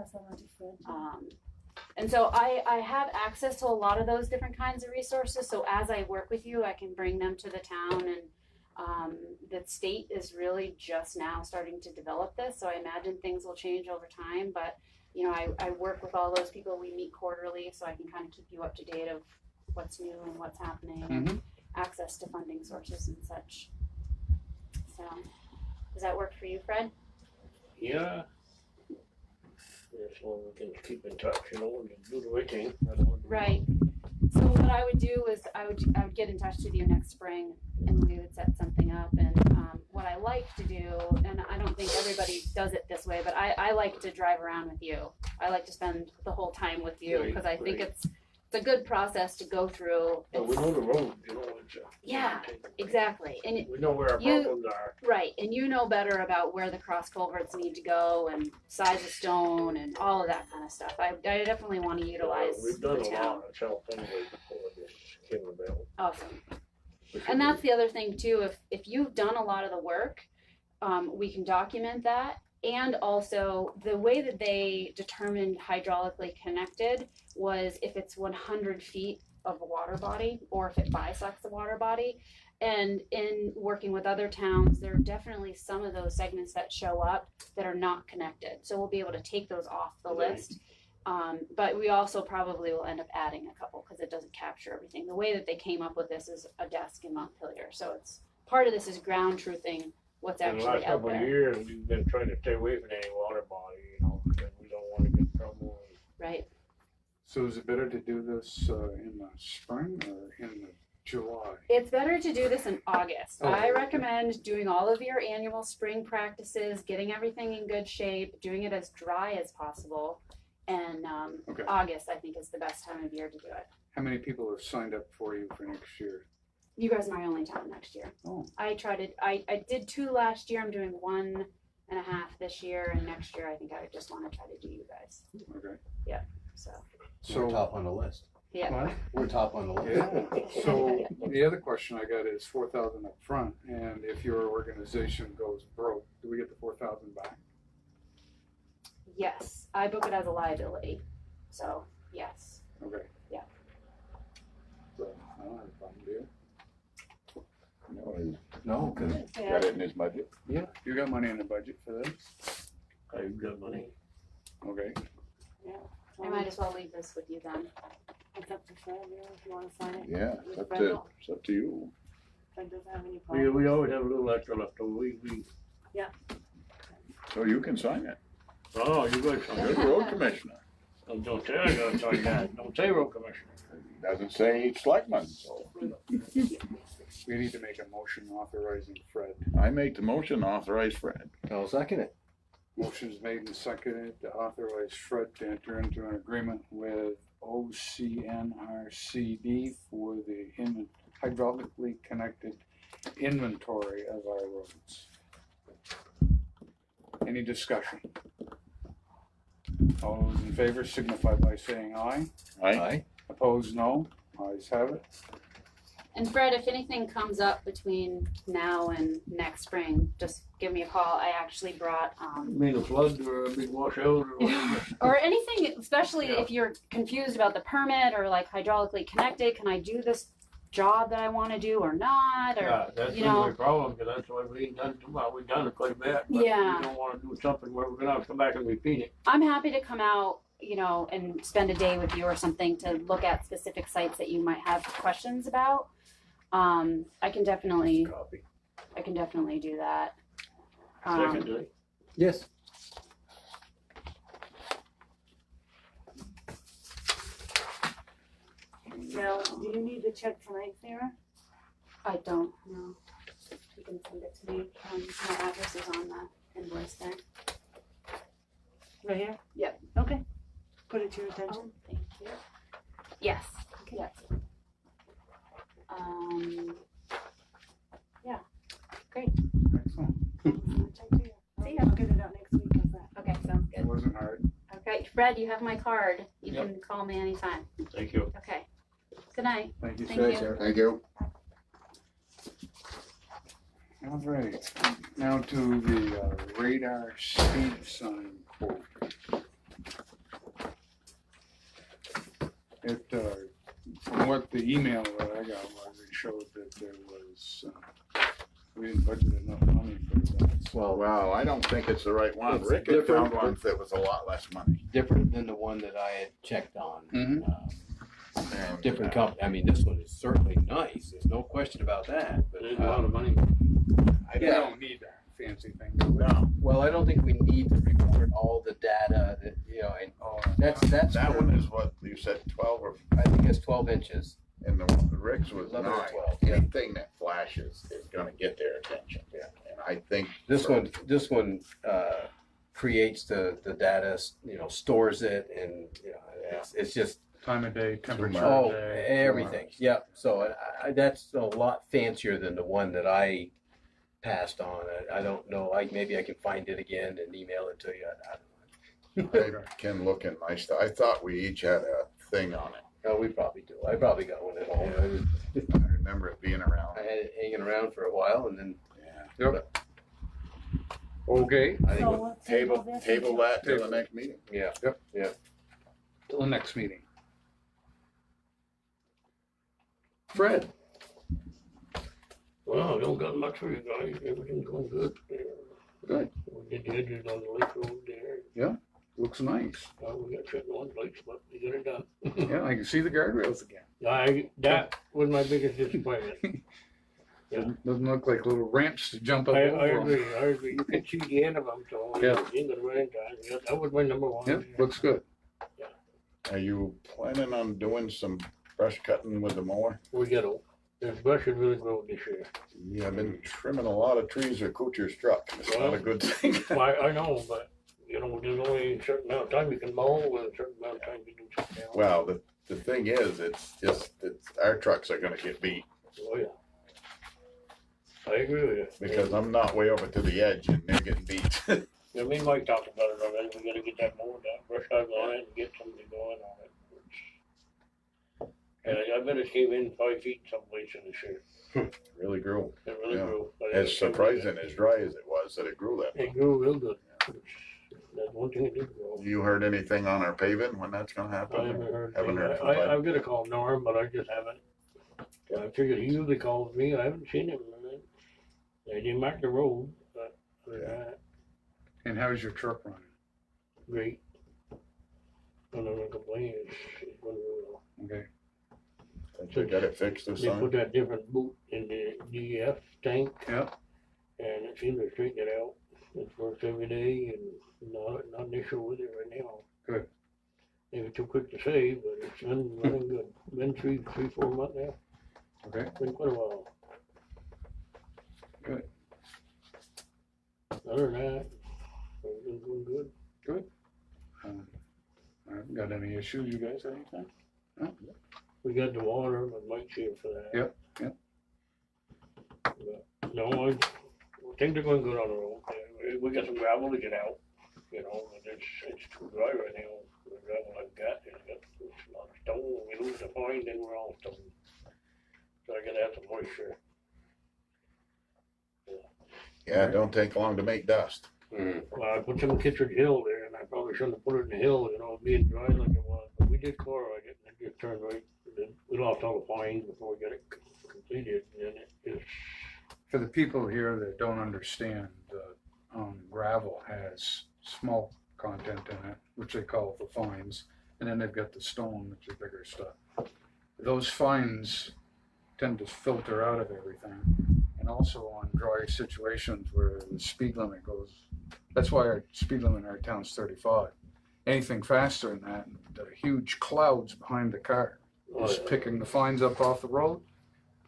And so I have access to a lot of those different kinds of resources. So as I work with you, I can bring them to the town, and the state is really just now starting to develop this. So I imagine things will change over time, but you know, I work with all those people. We meet quarterly, so I can kind of keep you up to date of what's new and what's happening, and access to funding sources and such. So does that work for you, Fred? Yeah. As long as we can keep in touch, you know, and do the right thing. Right. So what I would do is I would get in touch with you next spring, and we would set something up. And what I like to do, and I don't think everybody does it this way, but I like to drive around with you. I like to spend the whole time with you, because I think it's a good process to go through. But we know the road, you know. Exactly. And we know where our problems are. Right, and you know better about where the cross culverts need to go, and size of stone, and all of that kind of stuff. I definitely want to utilize We've done the a town. lot of help anyway before this came about. Awesome. And that's the other thing too. If you've done a lot of the work, we can document that. And also, the way that they determined hydraulically connected was if it's 100 feet of a water body or if it bisects the water body. And in working with other towns, there are definitely some of those segments that show up that are not connected. So we'll be able to take those off the list. But we also probably will end up adding a couple because it doesn't capture everything. The way that they came up with this is a desk in Montpelier. So it's part of this is ground truthing what's In the actually last out couple of there. years, we've been trying to stay away from any water body, you know, because we don't want to get in trouble. Right. So is it better to do this in the spring or in the July? It's better to do this in August. Oh. I recommend doing all of your annual spring practices, getting everything in good shape, doing it as dry as possible. And Okay. August, I think, is the best time of year to do it. How many people have signed up for you for next year? You guys are my only town next year. Oh. I did 2 last year. I'm doing 1.5 this year, and next year I think I just want to try to do you guys. Okay. So We're So, top on the list. yeah. what? We're top on the list. Yeah. So the other question I got is 4,000 up front, and if your organization goes broke, do we get the 4,000 back? Yes, I book it as a liability. So yes. Okay. Yeah. So I don't have a problem, do you? No, he's No, because got it in his budget. Yeah. You got money in the budget for this? I've got money. Okay. I might as well leave this with you then. It's up to Fred, you know, if you wanna sign it. Yeah, with it's Fred. up to you. Fred doesn't have any We problems. always have a little extra left over. We So you can sign it. oh, you guys, You're the road commissioner. don't say I gotta sign that. Don't say road commissioner. Doesn't say selectman, so. We need to make a motion authorizing Fred. I make the motion to authorize Fred. I'll second it. Motion's made and seconded to authorize Fred to enter into an agreement with OCNRCD for the hydraulically connected inventory of our roads. Any discussion? All those in favor signify by saying aye. Aye. Opposed, no. Ayes have it. And Fred, if anything comes up between now and next spring, just give me a call. I actually brought You mean a flood or a big washout or whatever? or anything, especially Yeah. if you're confused about the permit or like hydraulically connected. Can I do this job that I want to do or not? Or Yeah, that's you been know. my problem, because that's why we ain't done too well. We've done it quite a bit, but Yeah. we don't wanna do something where we're gonna have to come back and repeat it. I'm happy to come out, you know, and spend a day with you or something to look at specific sites that you might have questions about. I can definitely Copy. do that. Secondly, Yes. Now, do you need the check tonight, Sarah? I don't know. You can send it to me. My address is on the invoice there. Right here? Yep. Okay. Put it to your attention. Oh, thank you. Yes. Yes. Yeah. Great. Excellent. Check to you. See ya. I'll get it out next week, how's that? Okay, sounds It good. wasn't hard. Okay, Fred, you have my card. You Yep. can call me anytime. thank you. Okay. Good night. Thank you. Thank Right, you. Sarah. Thank you. All right, now to the radar speed sign quote. It, from what the email that I got was, it showed that there was, we didn't budget enough money for that. Well, I don't think it's the right one. It's Rick had found different. one that was a lot less money. Different than the one that I had checked on. Mhm. And, Different company. I mean, this one is certainly nice. There's no question about that. But, There's a lot of money. We yeah. don't need that fancy thing, do we? No, Well, I don't think we need to report all the data that, you know, and Oh, that's that for- one is what you said, 12 or, I think it's 12 inches. and the Rick's was 11 or 9. 12, yeah. Anything that flashes is gonna get their attention. Yeah. And I think. This one creates the data, you know, stores it, and you know, it's just time of day, temperature oh of day. everything. Yep. So that's a lot fancier than the one that I passed on. I don't know. Maybe I can find it again and email it to you. I don't know. I can look in my stuff. I thought we each had a thing on it. No, we probably do. I probably got one at home. I remember it being around. I had it hanging around for a while, and then Yeah. Yep. Okay, I think, So we'll Table, this table until- that till the next meeting. yeah. till the next meeting. Fred, Well, I don't got much for you guys, everything's going good. Good. We did the edges on the lake road there, looks nice. we got shit in one place, but we got it done. Yeah, I can see the guardrails again. That was my biggest disappointment. Yeah. Doesn't look like little ramps to jump up I over. agree, you can see the end of them, so. Yeah. You got it right in time, yeah, that was my number one. Yep, looks good. Are you planning on doing some brush cutting with the mower? We got to, the brush is really growing this year. Yeah, I've been trimming a lot of trees with Kuchar's truck. It's not a good thing. I know, but, there's only a certain amount of time you can mow, and a certain amount of time you can do something else. Well, the thing is, it's our trucks are gonna get beat Oh, yeah. I agree with you. because I'm not way over to the edge and they're getting beat. Yeah, me and Mike talked about it already, we gotta get that mowed, that brush hog on it, and get something going on it. And I bet it came in 5 feet someplace in this year, Really grew. it really Yeah. grew. But As surprising as dry as it was that it grew that It much. grew real good. That's one thing it did grow. You heard anything on our paving when that's gonna I happen? haven't heard. Haven't heard from I, Bud. I'm gonna call Norm, but I just haven't. I figured he usually calls me, I haven't seen him, and they didn't mark the road, but other than that, And how's your truck running? great. I'm not gonna complain, it's going real well. Okay. Think they got it fixed this They put summer? that different boot in the DEF tank. Yep. And it seems to straighten it out. It's worked every day and not an issue with it right now. Good. Maybe too quick to say, but it's been running good. Been 4 months now. Okay. Been quite a while. Good. Other than that, everything's going good. I haven't got any issues. You guys have anything? We got the water, but Mike's here for that. Yep, yep. But, no, I think they're going good on the road. We got some gravel to get out, but it's too dry right now. The gravel I've got, it's a lot of stone. When we lose the fine, then we're all stone. So I gotta have some moisture. Yeah, it don't take long to make dust. Well, I put some in Kittredge Hill there, and I probably shouldn't have put it in the hill, being dry like it was. But we did chloride it, and it just turned right. We lost all the fines before we got it completed, and it just. For the people here that don't understand, gravel has small content in it, which they call the fines, and then they've got the stone, which is bigger stuff. Those fines tend to filter out of everything, and also on dry situations where the speed limit goes. That's why our speed limit in our town's 35. Anything faster than that, the huge clouds behind the car is picking the fines up off the road,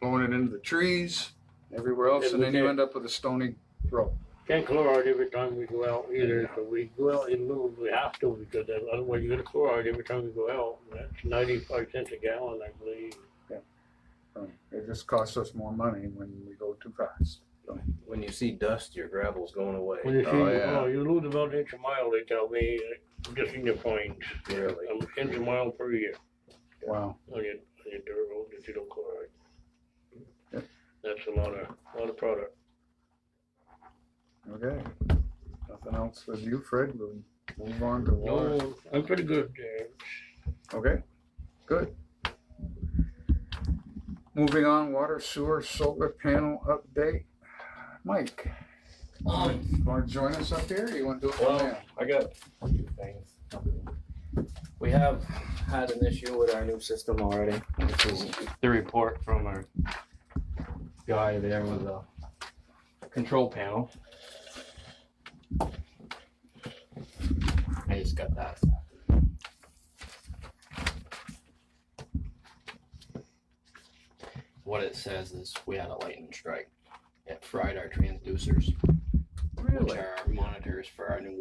blowing it into the trees, everywhere else, and then you end up with a stony road. Can't chloride every time we go out either, so we go out in a little, we have to, because otherwise you gotta chloride every time we go out, and that's 95 cents a gallon, I believe. It just costs us more money when we go too fast. When you see dust, your gravel's going away. When you see, Oh, yeah. you lose about an inch a mile, they tell me, just in your fines. Really? An inch a mile per year Wow. on your dirt road if you don't chloride. Yep. That's a lot of product. Okay. Nothing else with you, Fred? We'll move on to water. No, I'm pretty good there. Okay, good. Moving on, water, sewer, solar panel update. Mike, want to join us up here? Or you want to do it from Well, there? I got a few things. We have had an issue with our new system already. This is the report from our guy there with the control panel. I just got that. What it says is we had a lightning strike. It fried our transducers, which are our monitors for our new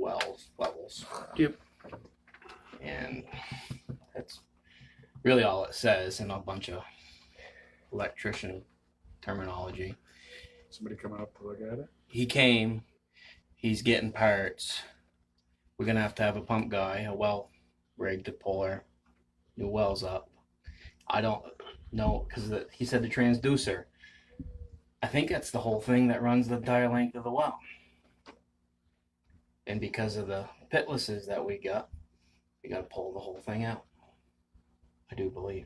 levels. Yep. And that's really all it says in a bunch of electrician terminology. Somebody coming up to look at it? He came, he's getting parts. We're gonna have to have a pump guy, a well rig to pull our new wells up. I don't know, because he said the transducer. I think that's the whole thing that runs the entire length of the well. And because of the pitlesses that we got to pull the whole thing out. I do believe.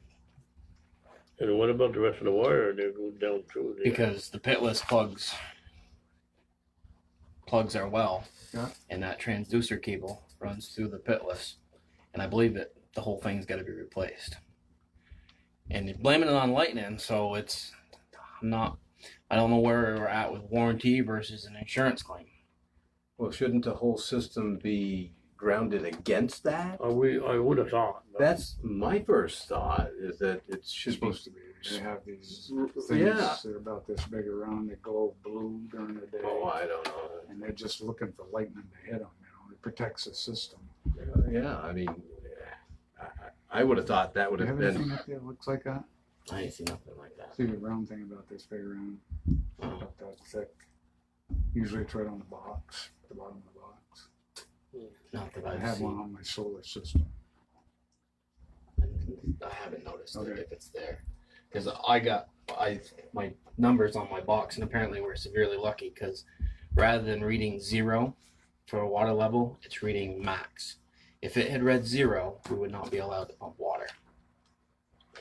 And what about the rest of the wire that goes down through there? Because the pitless plugs our well, Yeah. and that transducer cable runs through the pitless, and I believe that the whole thing's got to be replaced. And you're blaming it on lightning, so it's not. I don't know where we're at with warranty versus an insurance claim. Well, shouldn't the whole system be grounded against that? I would have thought. But That's my first thought, is that it It's should be. supposed to be. They have these things Yeah. that are about this big around that glow blue during the day. Oh, I don't know. And they're just looking for lightning to hit them, you know. It protects the system. Yeah, I mean, I would have thought that would Do you have have anything been. up there that looks like that? I ain't seen nothing like that. See the round thing about this big around, about that thick. Usually it's right on the box, the bottom of the box. Not that I I've have one seen. on my solar system. I haven't noticed it Okay. if it's there, because my numbers on my box, and apparently we're severely lucky because rather than reading 0 for a water level, it's reading max. If it had read 0, we would not be allowed to pump water.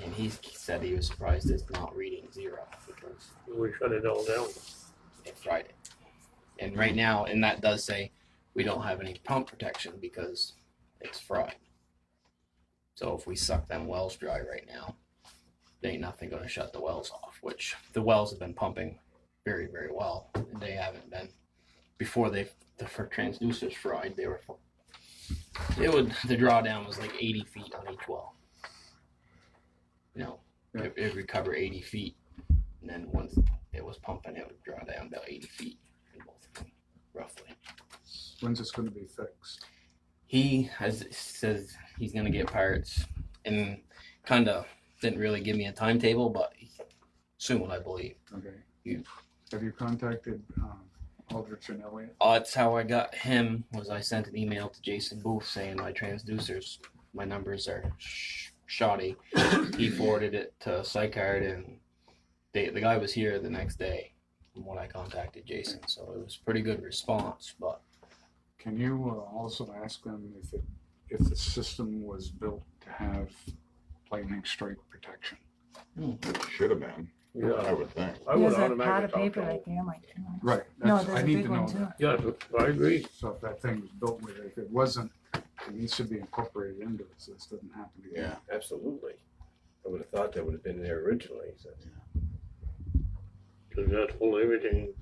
And he said he was surprised it's not reading 0 because we shut it all down. it fried it. And right now, and that does say we don't have any pump protection because it's fried. So if we suck them wells dry right now, there ain't nothing going to shut the wells off, which the wells have been pumping very, very well. And they haven't been, before the transducers fried, the drawdown was like 80 feet on each well. You know, it would recover 80 feet. And then once it was pumping, it would draw down about 80 feet in both of them, roughly. When's this gonna be fixed? He says he's going to get parts, and kind of didn't really give me a timetable, but soon, I believe. Okay. Have you contacted Aldrich and Elliott? That's how I got him. Was I sent an email to Jason Booth saying my transducers, my numbers are shoddy. He forwarded it to Psychard, and the guy was here the next day from when I contacted Jason. So it was a pretty good response. But Can you also ask them if the system was built to have lightning strike protection? It should have been, Yeah, I would think. I would There's a pad automatically of talk paper to right them. there, Mike. Right. No, That's, there's I a need big to one know too. that. Yeah, I agree. So if that thing was built with it, if it wasn't, it needs to be incorporated into it, so this doesn't happen again. Yeah. Absolutely. I would have thought that would have been there originally. So. Cause that's full everything.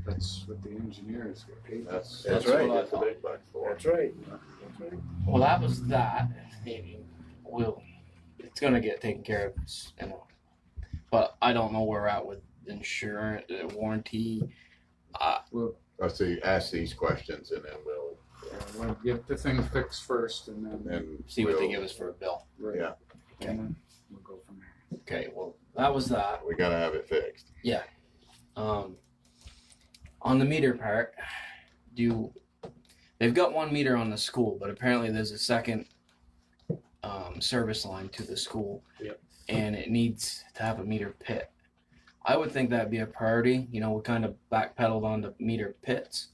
That's what the engineers get paid. That's right. what that's a big buck for. That's right. well, that was that. It's going to get taken care of, you know. But I don't know where we're at with insurance, warranty. Let's see, ask these questions and then we'll, We'll get the thing fixed first and then, and See what they we'll- give us for a bill. right. Yeah. And then we'll go from there. Okay, well, that was that. we gotta have it fixed. On the meter part, they've got 1 meter on the school, but apparently there's a second service line to the school. Yep. And it needs to have a meter pit. I would think that'd be a priority. You know, we kind of backpedaled on the meter pits.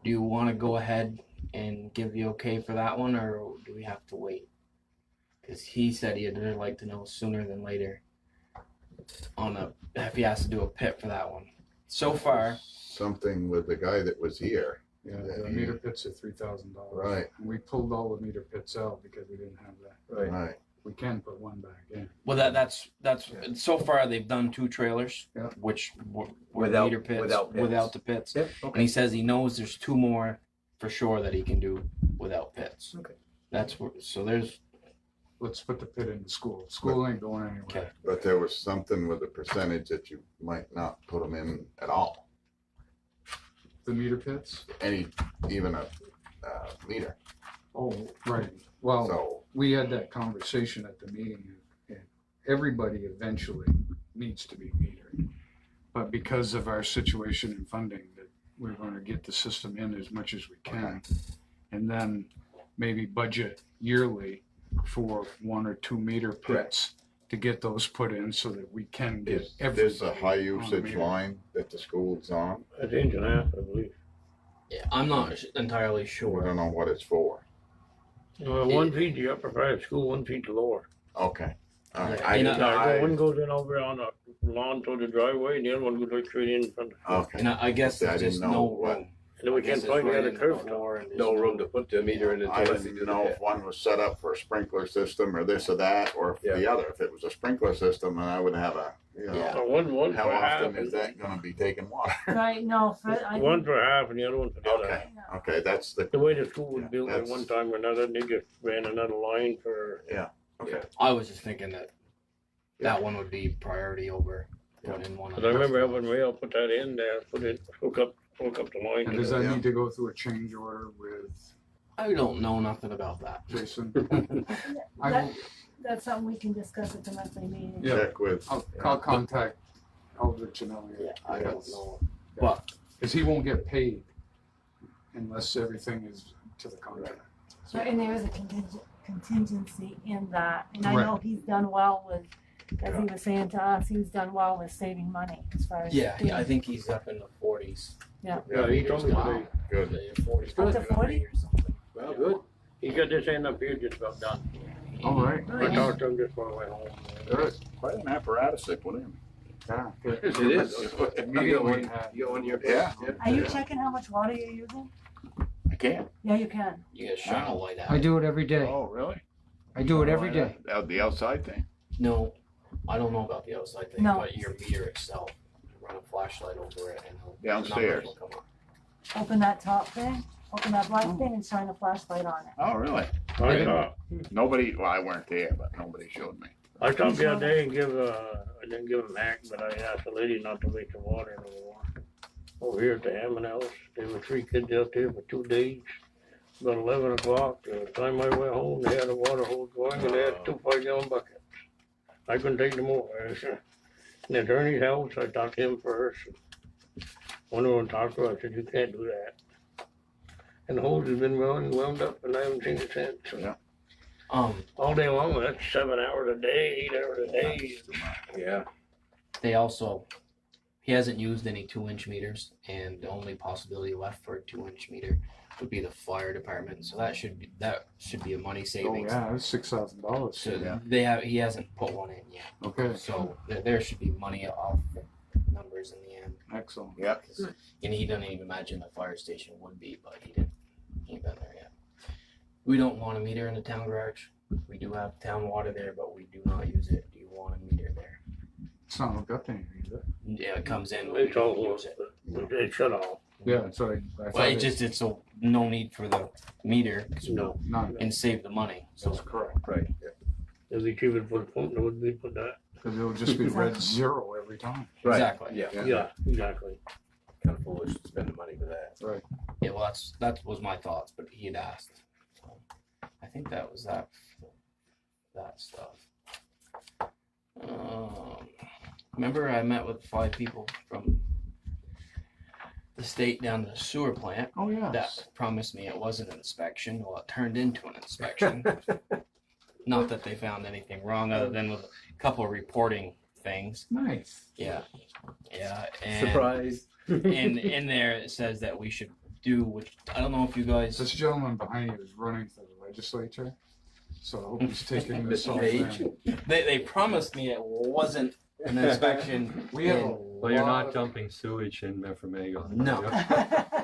Do you want to go ahead and give the okay for that one, or do we have to wait? Because he said he'd really like to know sooner than later if he has to do a pit for that one. So far, Something with the guy that was here. Yeah, the meter pits are $3,000. Right. And we pulled all the meter pits out because we didn't have that. Right. Right. We can put one back in. well, that's so far they've done 2 trailers, Yeah. which were Without- meter pits without pits. without the pits. Yep. And Okay. he says he knows there's 2 more for sure that he can do without pits. Okay. That's where, so there's Let's put the pit in the school. School ain't going anywhere. Okay. But there was something with the percentage that you might not put them in at all. The meter pits? Even a meter. Oh, right. Well, So, we had that conversation at the meeting, and everybody eventually needs to be metered. But because of our situation and funding, that we're going to get the system in as much as we can, and then maybe budget yearly for 1 or 2 meter pits to get those put in so that we can get is everybody this a high on the usage meter. line that the school's on? That's engine half, I believe. Yeah, I'm not entirely We sure. don't know what it's for. 1 feet the upper part of school, 1 feet the lower. Okay. All right. Yeah, I and didn't One know. goes in over on the lawn toward the driveway, and the other one goes right straight in front of the school. Okay. And I guess See, I there's didn't just know no what- room. And then we I guess can't it's find the right other in the curb stop. floor and there's No room to put the meter in I until they do didn't the know pit. if one was set up for a sprinkler system or this or that, or if Yeah. the other. If it was a sprinkler system, then I would have a, you know, Yeah. One how for half, often is that gonna be taking water? Right, no, one for half and the other one for the other. Okay, okay, that's the, The way the school was Yeah, built at that's- one time or another, they just ran another line for. okay. I was just thinking that that one would be priority over putting in one. Cause I remember having Rail put that in there, hook up the line. And to does the- that Yeah. need to go through a change order with I don't know nothing about that. Jason? I That, will, that's something we can discuss at the monthly meeting. Yeah. Check with, I'll contact Eldridge and Elliott. Yeah, I don't know. Cause he won't get paid unless everything is to the contract. So, and there is a contingency in that, and I Right. know he's done well with, as he was saying to us, he's done well with saving money as far as. Yeah, I think he's up in the 40s. Yeah. Yeah, he told me today. good. The 40s. Up to 40? or something. Well, good. He got this end up here just about done. All right, I talked to him just before I went home. good. Quite an apparatus they put in. Yeah, good. It is. Immediately. You got one in your Yeah. Are you checking how much water you're using? I can't. Yeah, you can. You gotta shine a light out. I do it every day. Oh, really? I do it every day. The outside thing? No, I don't know about the outside thing, No. but your meter itself, run a flashlight over it and it'll- Downstairs. numbers will come up. Open that top thing, open that black thing and shine a flashlight on it. Oh, really? I thought, Nobody, well, I weren't there, but nobody showed me. I stopped the other day and I didn't give him Mac, but I asked the lady not to waste the water no more. Over here at the Hammond house, there were 3 kids out there for 2 days. About 11 o'clock, the time I went home, they had a water hose going and they had 2 5-gallon buckets. I couldn't take no more. In the attorney's house, I talked to him first. One of them talked to her, I said, you can't do that. And the hose has been wound up and I haven't seen it since. Yeah. All day long, that's 7 hours a day, 8 hours a day. Yeah. They also, he hasn't used any 2-inch meters, and the only possibility left for a 2-inch meter would be the fire department. So that should be a money Oh, savings. yeah, that's $6,000. So Yeah. he hasn't put one in yet. Okay, So there should be money off the numbers in the end. excellent. Yeah. 'Cause- and he doesn't even imagine the fire station would be, but he ain't been there yet. We don't want a meter in the town garage. We do have town water there, but we do not use it. Do you want a meter there? It's not hooked up to anything, is it? Yeah, it comes in, but we It's all, don't use it. it's shut off. Yeah, that's what I Well, thought. it's no need for the meter, 'cause No. None, and save the money. So that's correct. Right. It'd be cheaper to put a pump than it would be to put that. Because it'll just be red 0 every time. Right. Exactly. Yeah. Yeah, exactly. Kind of foolish to spend the money for that. Yeah, well, that was my thoughts, but he had asked. So, I think that was that stuff. Remember, I met with 5 people from the state down to the sewer plant Oh, yeah. that promised me it was an inspection. Well, it turned into an inspection. Not that they found anything wrong, other than with a couple of reporting things. Nice. Yeah, and Surprise. and in there it says that we should do, which I don't know if you guys. This gentleman behind you is running for the legislature, so I hope he's taking this Mr. all Page. in. They promised me it wasn't an inspection. We have a Well, you're lot not of- dumping sewage in Memphremagog. No.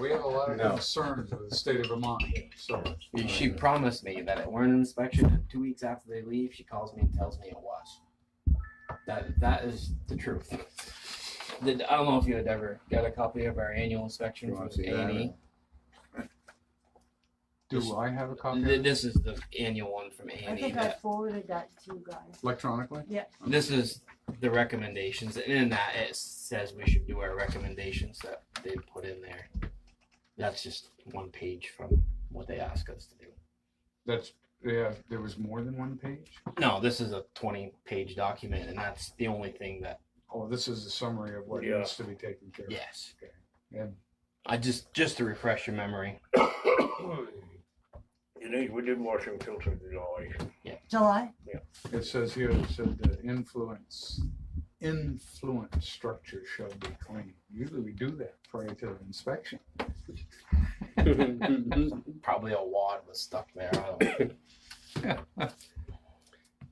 We have a lot of No. concerns with the state of Vermont, so. She promised me that it weren't an inspection, and 2 weeks after they leave, she calls me and tells me it was. That is the truth. I don't know if you had ever got a copy of our annual inspection You from wanna see that? A&E. Do I have a copy of it This is the annual one from I A&E. think I forwarded that to you guys. electronically? This is the recommendations, and in that it says we should do our recommendations that they put in there. That's just one page from what they ask us to do. That's, yeah, there was more than one page? No, this is a 20-page document, and that's the only thing that. Oh, this is a summary of what Yeah. needs to be taken care of. Yes. Yeah. I just to refresh your memory. You know, we did wash them filters in July. July? It says here, it said that influent structure shall be clean. Usually we do that prior to the inspection. Probably a wad was stuck there. I don't know.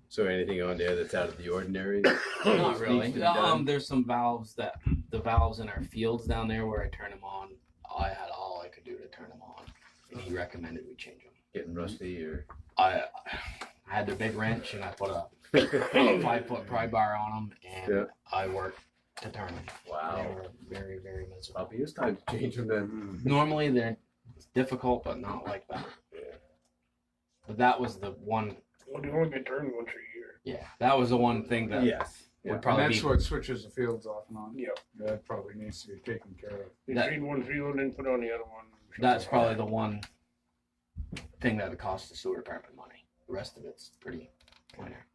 So anything on there that's out of the ordinary? Not really. Needs to be done? There's some valves the valves in our fields down there where I turn them on. I had all I could do to turn them on, and he recommended we change them. Getting rusty or? I had the big wrench and I put a 5-foot pry bar on them, and Yeah. I worked to turn them. Wow. They were very, very miserable. Probably it's time to change them then. Normally they're difficult, but not like that. But that was the one. Well, you only get turned once a year. Yeah, that was the one thing that Yes. would And probably that's be. what switches the fields off and on. Yep. That probably needs to be taken care of. You That- feed one field and put on the other one. That's probably the one thing that would cost the sewer department money. The rest of it's pretty minor.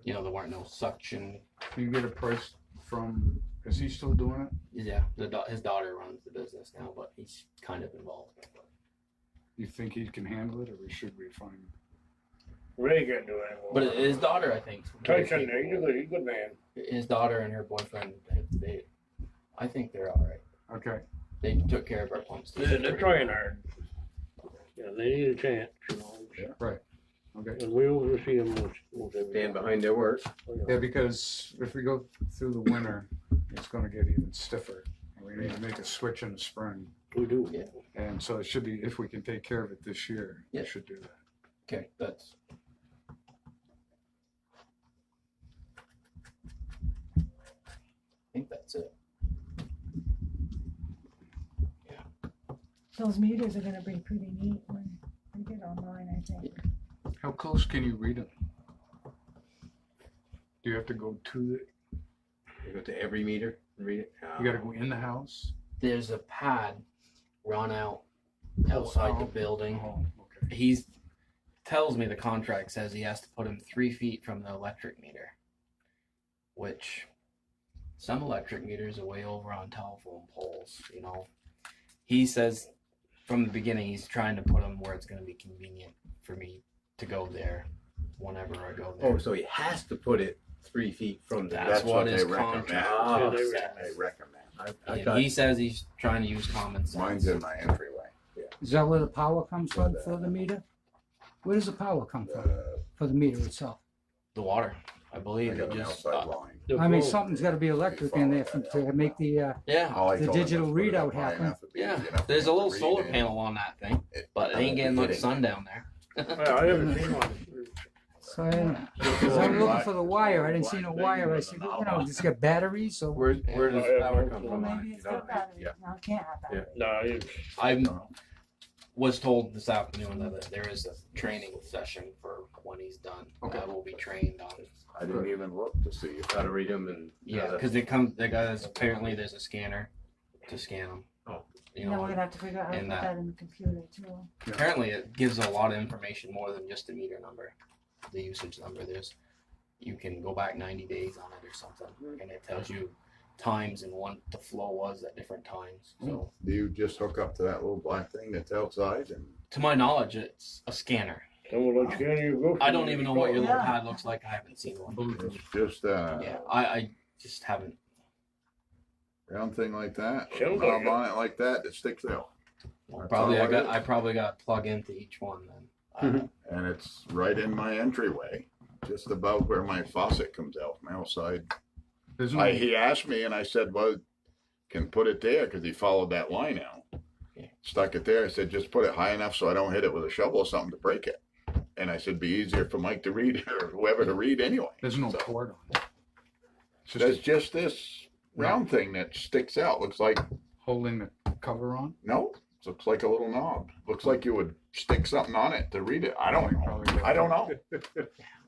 You know, there weren't no suction. Can you get a price from, is he still doing it? Yeah, his daughter runs the business now, but he's kind of involved. You think he can handle it, or should we find? Ray can't do it anymore. But his daughter, I think. Tyson, he's a good man. His daughter and her boyfriend, I think they're all right. Okay. They took care of our pumps. They're trying hard. Yeah, they need a chance, you know. Right. Okay. And we oversee them most every Stand time. behind their work. Yeah, because if we go through the winter, it's going to get even stiffer. And we need to make a switch in the spring, We do. Yeah. and so it should be, if we can take care of it this year, Yeah. we should do that. Okay, that's. I think that's it. Those meters are gonna be pretty neat when we get online, I think. How close can you read them? Do you have to go to the? You go to every meter and read it. You got to go in the house. There's a pad run out outside the Oh. building. Oh, okay. He's tells me the contract says he has to put him 3 feet from the electric meter, which some electric meters are way over on telephone poles. You know, he says from the beginning he's trying to put him where it's going to be convenient for me to go there whenever I go there. Oh, so he has to put it 3 feet from the. That's what his they recommend. contract Ah, says. They recommend. I And thought, he says he's trying to use common sense. Mine's in my entryway. Is that where the power comes from for the meter? Where does the power come from for the meter itself? The water, I I believe. got It an just outside line. I mean, something's got to be electric in there to make the. yeah. All I The told him digital was put it up readout high happen. enough, it'd be Yeah, easy enough there's for a him little to solar read in. panel on that thing, but it I ain't won't getting be much kidding. sun down there. Well, I haven't seen one. So I'm looking for the wire. I didn't see no wire. I said, it's got batteries. So where does the power come Well, from? maybe it's got batteries. No, it can't have batteries. No, it's, I was told this afternoon that there is a training session for when he's done. Okay. I will be trained on. I didn't even look to see if How to read them and. Yeah, because they come. The guys apparently there's a scanner to scan them. Oh. You Then know, we're gonna have to figure out how to and put that- that in the computer too. apparently it gives a lot of information more than just the meter number, the usage number. You can go back 90 days on it or something, and it tells you times and what the flow was at different times. So, do you just hook up to that little black thing that's outside and to my knowledge, it's a scanner. someone like scanning your groceries. I don't even know what your little Yeah. pad looks like. I haven't seen one. it's just Yeah, I just haven't. round thing like that, with a Sounds knob like on it like that sticks out. Well, That's probably all I it got. is. I probably got to plug into each one then. I don't know. And it's right in my entryway, just about where my faucet comes out from outside. There's no, He asked me and I said, well, can put it there because he followed that line out. Yeah. Stuck it there. I said, just put it high enough so I don't hit it with a shovel or something to break it. And I said, be easier for Mike to read or whoever to read anyway. there's no So, cord on it. It's just There's just this round thing that sticks out. Looks like, holding the cover on. no, looks like a little knob. Looks like you would stick something on it to read it. I don't know. I don't know.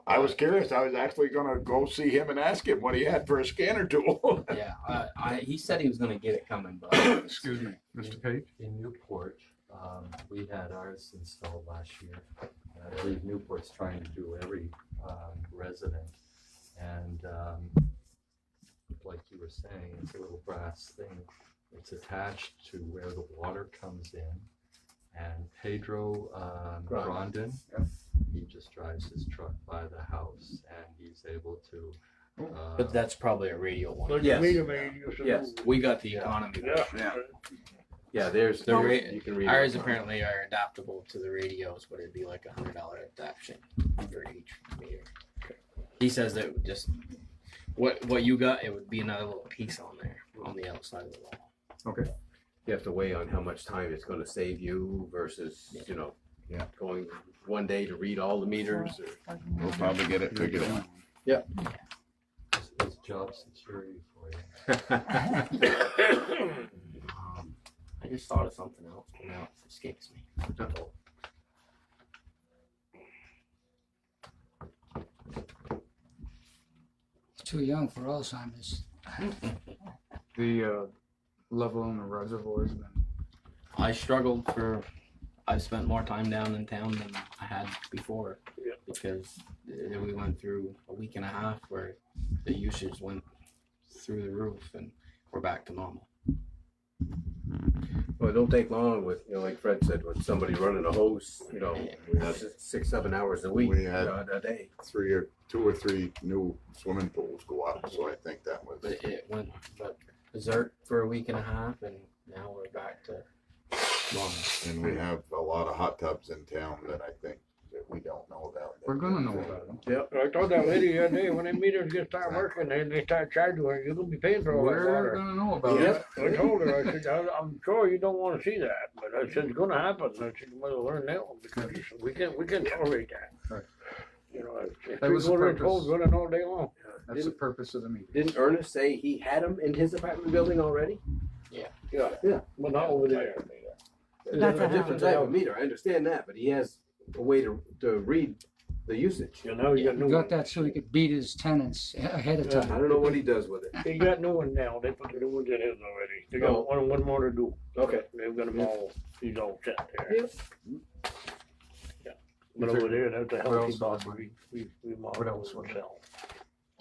I was curious. I was actually going to go see him and ask him what he had for a scanner tool. Yeah, he said he was gonna get it coming, but Excuse me, Mr. Page. In Newport, we had ours installed last year. I believe Newport's trying to do every resident. And like you were saying, it's a little brass thing. It's attached to where the water comes in. And Pedro Grondin, he just drives his truck by the house and he's able to. but that's probably a radio one. Like Yes. meter maid used to Yes. do. We got the economy. Yeah. Yeah. Yeah, there's, The ra- you can read Ours it. apparently are adaptable to the radios, but it'd be like $100 adaptation for each meter. He says that it would just what you got, it would be another little piece on there on the outside of the wall. Okay. You have to weigh on how much time it's gonna save you versus, you know, Yeah. going one day to read all the meters or. We'll probably get it figured out. It's job security for you. I just thought of something else, but now it escapes me. Too young for Alzheimer's. The level in the reservoir's been, I've spent more time down in town than I had before. Yep. Because we went through a week and a half where the usage went through the roof and we're back to normal. Well, it don't take long with, you know, like Fred said, with somebody running a hose, you know, that's 6-7 hours a week, We had- a day. 2 or 3 new swimming pools go up, so I think that was. But it went berserk for a week and a half and now we're back to normal. And we have a lot of hot tubs in town that I think that we don't know about. we're gonna know about them. Yep. I told that lady the other day, when them meters get start working, they start charging her, you're gonna be paying for all that We're water. gonna know about it. Yep. I told her, I said, I'm sure you don't wanna see that, but I said, it's gonna happen. I said, you better learn now, because we can tolerate that. Right. You know, if That was the people are purpose. told, running all day long. That's the purpose of the meeting. Didn't Ernest say he had them in his apartment building already? Yeah, Yeah. but not over there. That's a different type of meter, I understand that, but he has a way to read the usage. You know, you got new He got ones. that so he could beat his tenants ahead of I time. don't know what he does with it. He got new ones now, they put the new ones in his already. They Oh. got one more to do. Okay. They've got them all, he's all set there. Yep. Yeah. But over there, that's a What healthy else? box, we What else? model ourselves.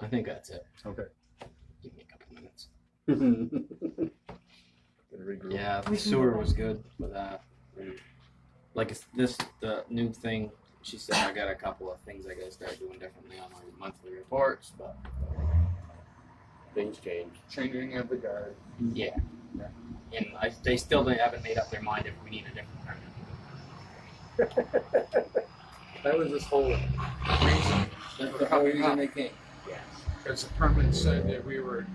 I think that's it. Okay. Give me a couple minutes. Gonna regroup. Yeah, the We can sewer go was good with that. Like the new thing, she said I got a couple of things I gotta start doing differently on my monthly reports, but Things change. Changing of the guard. yeah. And they still haven't made up their mind if we need a different permit. That was this whole Reason. That's the whole reason they came. Because the permit said that we were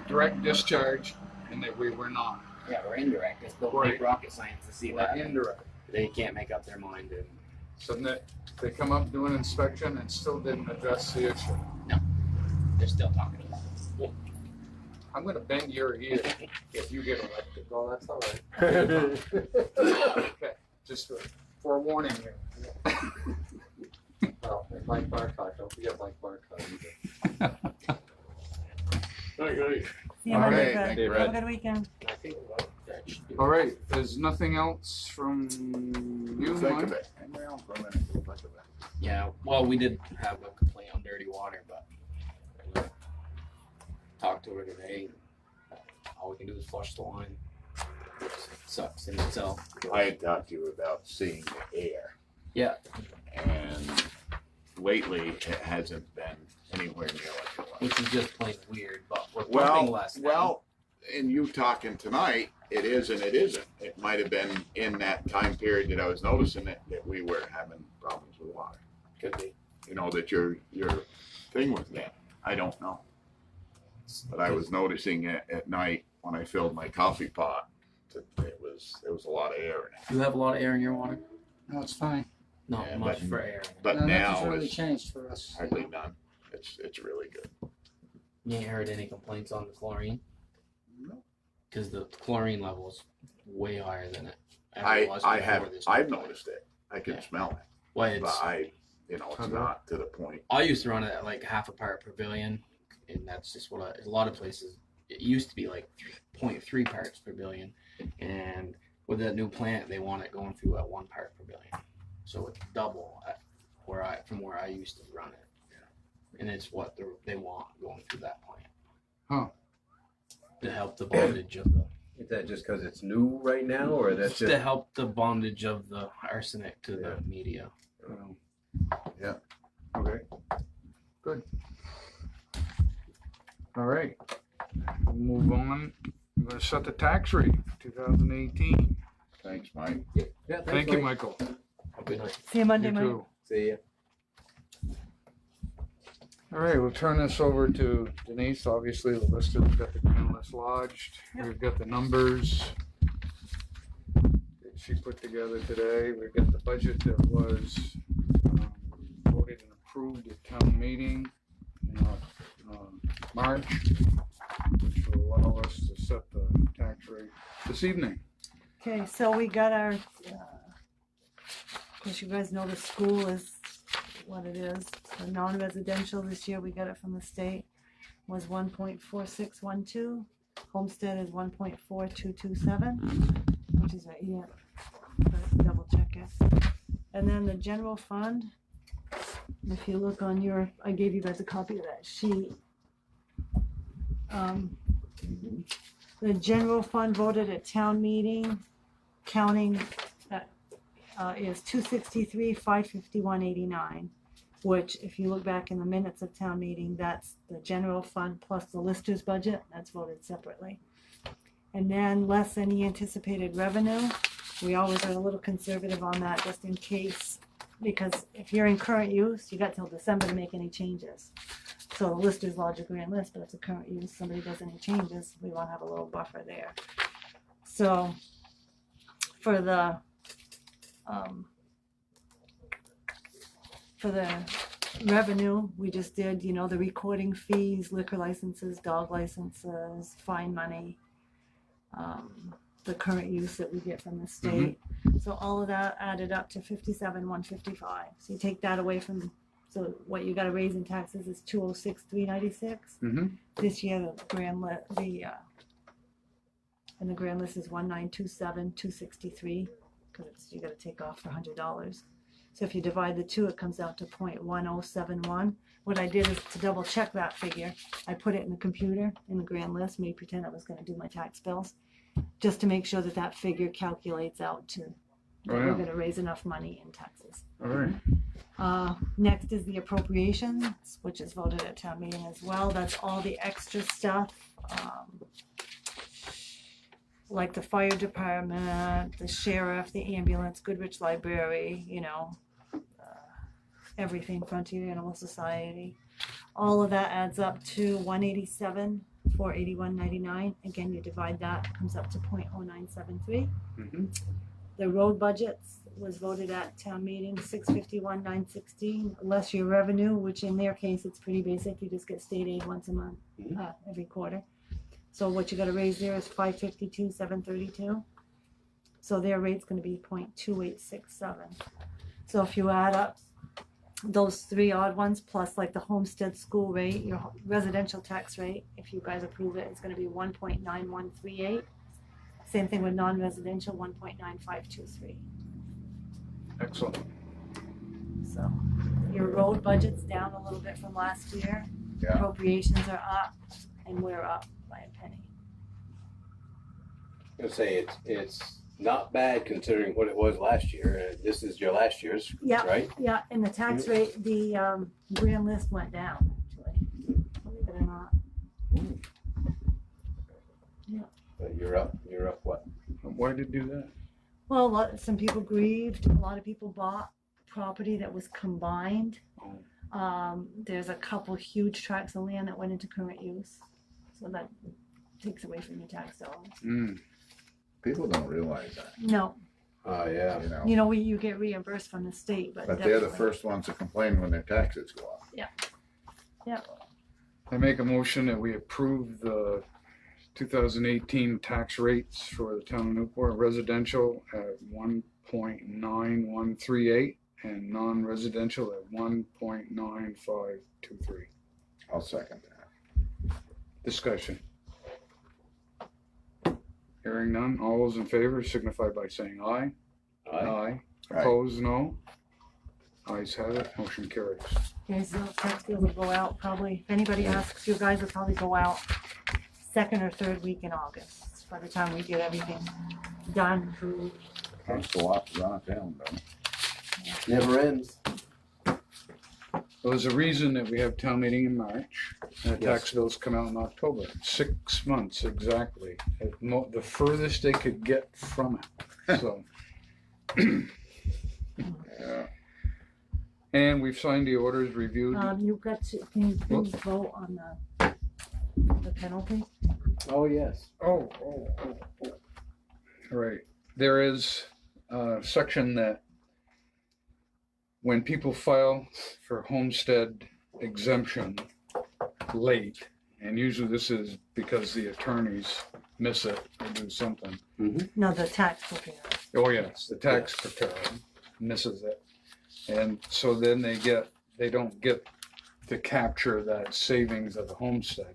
direct discharge and that we were not. Yeah, we're indirect. It's don't Right. take rocket science to see We're that. indirect. They can't make up their mind. And So that they come up, do an inspection and still didn't address the issue. they're still talking about it. I'm gonna bend your ear if you get elected. Well, that's all right. Okay, just forewarning you. Well, and Mike Barcott, don't forget Mike Barcott either. Okay. See you All Monday, right, Fred. thank you, Have a Fred. good weekend. I think that should be All right, there's nothing else from you, Think Mike? of it. Hang around for a minute. We'll think of it. Yeah, well, we did have a complaint on dirty water, but talked to her today. All we can do is flush the line. Which sucks in itself. I had talked to you about seeing the air. Yeah. And lately, it hasn't been anywhere near like it was. Which is just plain weird, but we're pumping Well, less now. well, in you talking tonight, it is and it isn't. It might have been in that time period that I was noticing it, that we were having problems with water. Could be. You know, that your thing was that. I don't know. But I was noticing it at night when I filled my coffee pot, that there was a lot of air in it. You have a lot of air in your water? No, it's fine. Not Yeah, much but- for air. But No, now nothing's really it's changed for us. hardly none. It's really good. You ain't heard any complaints on the chlorine? No. Because the chlorine level is way higher than it ever I was I before have this I've new plant. noticed it. I can Yeah. smell it. Well, But it's, it's not to the point. I used to run it at like half a part per billion, and that's just what a lot of places, it used to be like 0.3 parts per billion, and with that new plant, they want it going through at 1 part per billion. So it's double from where I used to run it. And it's what they want going through that plant. Huh. To help the bondage of the, Is that just because it's new right now, or that's to just? help the bondage of the arsenic to the media. Okay, good. All right, we'll move on. I'm gonna set the tax rate for 2018. Thanks, Mike. Yeah, Thank you, Michael. Have a good night. See you Monday, You Mike. too. See ya. All right, we'll turn this over to Denise. Obviously, the list we've got the grand list lodged. We've got the numbers that she put together today. We've got the budget that was voted and approved at town meeting in March, which will allow us to set the tax rate this evening. Okay, so we got our, of course, you guys know the school is what it is. The non-residential this year, we got it from the state, was 1.4612. Homestead is 1.4227, which is right here. But double check it. And then the general fund, if you look on your, I gave you guys a copy of that sheet. The general fund voted at town meeting, counting is 263, 551, 89, which if you look back in the minutes of town meeting, that's the general fund plus the lister's budget, that's voted separately. And then less any anticipated revenue, we always are a little conservative on that just in case, because if you're in current use, you got till December to make any changes. So the lister's lodge a grand list, but it's a current use, somebody does any changes, we want to have a little buffer there. So for the revenue, we just did, you know, the recording fees, liquor licenses, dog licenses, fine money, the current use that we get from the state. So all of that added up to 57,155. So you take that away from, so what you got to raise in taxes is 206,396. This year the grand list, and the grand list is 1,927,263 because you got to take off for $100. So if you divide the two, it comes out to 0.1071. What I did is to double check that figure. I put it in the computer in the grand list, made pretend I was going to do my tax bills, just to make sure that that figure calculates out to that we're going to raise enough money in taxes. All right. Next is the appropriations, which is voted at town meeting as well. That's all the extra stuff, like the fire department, the sheriff, the ambulance, Goodrich Library, you know, everything, Frontier Animal Society. All of that adds up to 187,481.99. Again, you divide that, it comes up to 0.0973. The road budgets was voted at town meeting 651,916, less your revenue, which in their case it's pretty basic. You just get state aid once a month, every quarter. So what you got to raise there is 552,732. So their rate's going to be 0.2867. So if you add up those three odd ones plus like the homestead school rate, your residential tax rate, if you guys approve it, it's going to be 1.9138. Same thing with non-residential, 1.9523. Excellent. So your road budget's down a little bit from last year. Yeah. Appropriations are up, and we're up by a penny. I was gonna say it's not bad considering what it was last year. This is your last year's, Yeah. right? Yeah, and the tax rate, the grand list went down, actually, believe it or not. But you're up what? Why did it do that? Well, some people grieved, a lot of people bought property that was combined. There's a couple huge tracts of land that went into current use, so that takes away from your tax dollars. People don't realize that, No, Oh, yeah. you know. you get reimbursed from the state, but But they're the definitely- first ones to complain when their taxes go up. I make a motion that we approve the 2018 tax rates for the town of Newport, residential at 1.9138 and non-residential at 1.9523. I'll second that. Discussion. Hearing none, all those in favor signify by saying aye. Aye. Opposed, no. Ayes have it, motion carries. Okay, so tax bills will go out probably, if anybody asks, you guys will probably go out second or third week in August, by the time we get everything done, approved. There's a lot to run it down, though. Never ends. Well, there's a reason that we have town meeting in March, and the tax Yes. bills come out in October. 6 months exactly. The furthest they could get from it, so. Yeah. And we've signed the orders, reviewed. You got to, can you please vote on the penalty? Oh, yes. Oh. All right. There is a section that when people file for homestead exemption late, and usually this is because the attorneys miss it or do something. No, the tax preparer. Oh, yes, the tax preparer misses it. And so then they don't get to capture that savings of the homestead.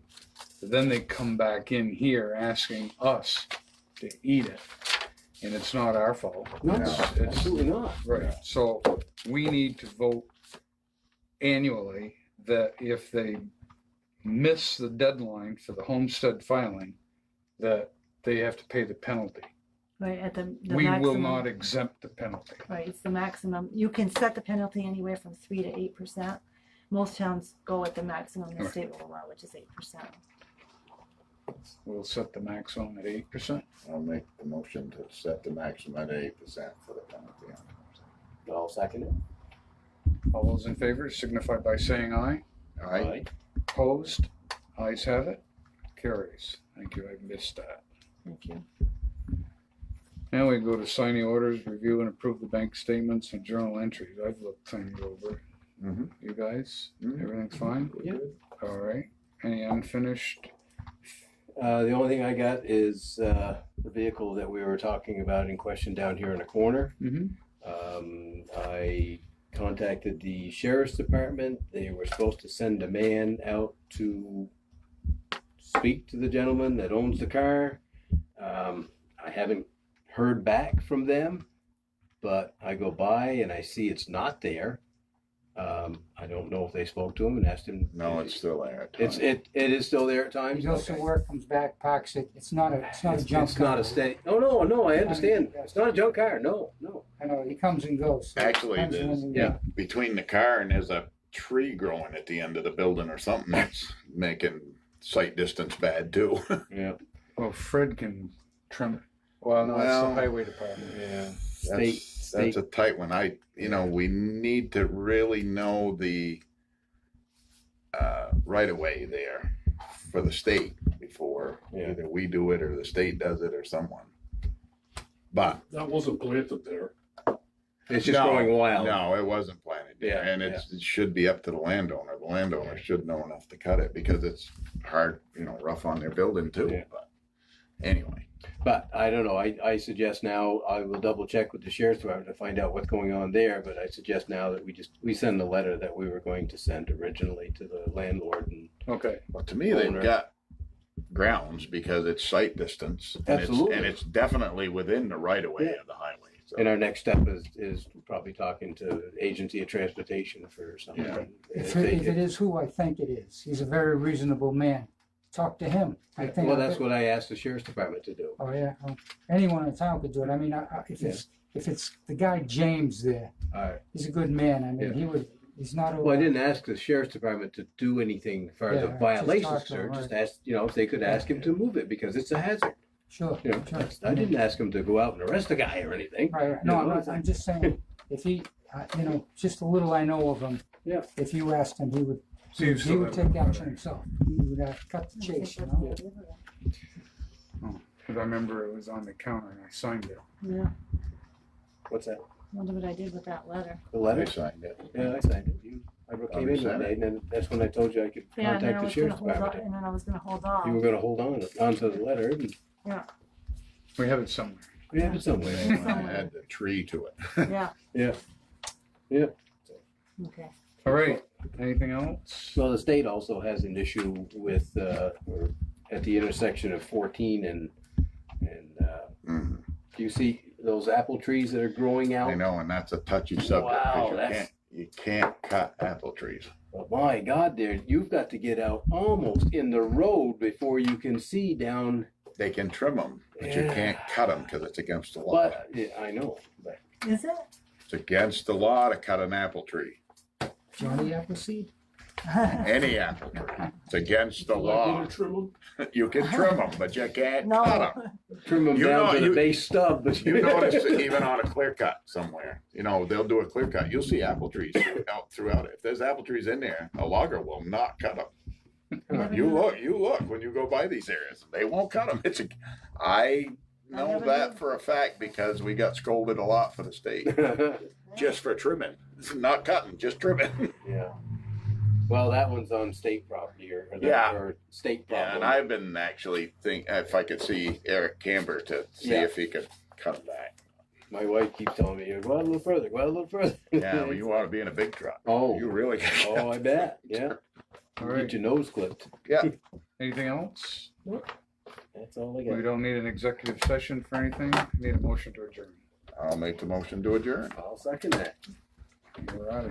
But then they come back in here asking us to eat it. And it's not our fault. No, It's- absolutely not. Right, so we need to vote annually that if they miss the deadline for the homestead filing, that they have to pay the penalty. Right, at the We will maximum. not exempt the penalty. Right, it's the maximum. You can set the penalty anywhere from 3 to 8%. Most towns go at the maximum the Right. state will allow, which is 8%. We'll set the maximum at 8%. I'll make the motion to set the maximum at 8% for the penalty. I'll second it. All those in favor signify by saying aye. Aye. Opposed? Ayes have it. Carries. Thank you, I missed that. Thank you. Now we go to sign the orders, review and approve the bank statements and journal entries. I've looked things over. Mhm. You guys, Mhm. everything's fine? Yeah. All right. Any unfinished? The only thing I got is the vehicle that we were talking about in question down here in the corner. Mm-hmm. I contacted the sheriff's department. They were supposed to send a man out to speak to the gentleman that owns the car. I haven't heard back from them, but I go by and I see it's not there. I don't know if they spoke to him and asked him. No, it's still there. It is still there at times. He goes to Okay. work, comes back, parks it. It's not a junk It's car. not a steady. Oh no, I understand. It's not a junk car. No. I know, he comes and goes. So Actually, depends there's- when- Yeah. Between the car and there's a tree growing at the end of the building or something that's making sight distance bad too. Yeah. Well, Fred can trim it. Well, no, it's Well, the highway department. Yeah. That's a tight one. We need to really know the right of way there for the state before Yeah. either we do it or the state does it or someone. But That wasn't planted there. It's just no, growing wild. No, it wasn't planted. Yeah, And it should be up to the landowner. The landowner should know enough to cut it because it's hard, rough on their building too. Yeah. But anyway, But I don't know. I suggest now I will double check with the sheriff's department to find out what's going on there. But I suggest now that we send the letter that we were going to send originally to the landlord. And Okay. well, to me, they've Owner. got grounds because it's sight distance. Absolutely. And it's definitely within the right of way Yeah. of the highway. So. and our next step is probably talking to Agency of Transportation for something. Yeah. If it is who I think it is, he's a very reasonable man. Talk to him. I think. Well, that's what I asked the sheriff's department to do. Oh, yeah. Anyone in town could do it. I mean, if it's the guy James there, All right. he's a good man. I mean, Yeah. he's not a. Well, I didn't ask the sheriff's department to do anything for Yeah, the just violations, talk to sir. him, Just right. ask, if they could ask him to move it because it's a hazard. Sure, You know, sure. I didn't ask him to go out and arrest a guy or anything. Right, no, You know, I'm just saying, if he, just a little I know of him. Yeah. If you asked him, he would Seems he to would have- take action himself. He would cut the chase, you know? Because I remember it was on the counter and I signed it. Yeah, What's that? wonder what I did with that letter. The They letter? signed it. Yeah, I signed it. I came in one day, and then that's when I told you I could Yeah, and then I contact the was gonna sheriff's hold off, department. and then I was gonna hold off. You were going to hold onto the letter. And We have it somewhere. we have it somewhere. Add the tree to it. Yeah, Yeah. okay. All right. Anything else? Well, the state also has an issue with or at the intersection of 14 and Mhm. do you see those apple trees that are growing out? I know, and that's a touchy subject. 'Cause Wow, you can't cut apple trees. But my God, there you've got to get out almost in the road before you can see down. They can trim them, but you Yeah. can't cut them because it's against the law. But yeah, I know. But Is it? It's against the law to cut an apple tree. Johnny Appleseed? Any apple tree. It's against the law. You can trim them, but you can't No. cut them. Trim them You down know, to the you- base stub, but You notice it even on a clear cut somewhere, you know, they'll do a clear cut. You'll see apple trees throughout it. If there's apple trees in there, a logger will not cut them. You look when you go by these areas, they won't cut them. I know never that knew. for a fact because we got scolded a lot for the state, just for trimming, not cutting, just trimming. Yeah. Well, that one's on state property or Yeah. or state Yeah, property. and I've been actually if I could see Eric Camber to see Yeah. if he could cut them back. My wife keeps telling me, go out a little further, go out a little further. Yeah, well, you ought to be in a big truck. Oh, You really oh, I bet. Yeah. All Get right, your nose clipped. anything else? That's all I We got. don't need an executive session for anything. Need a motion to adjourn. I'll make the motion to adjourn. I'll second that. You're out of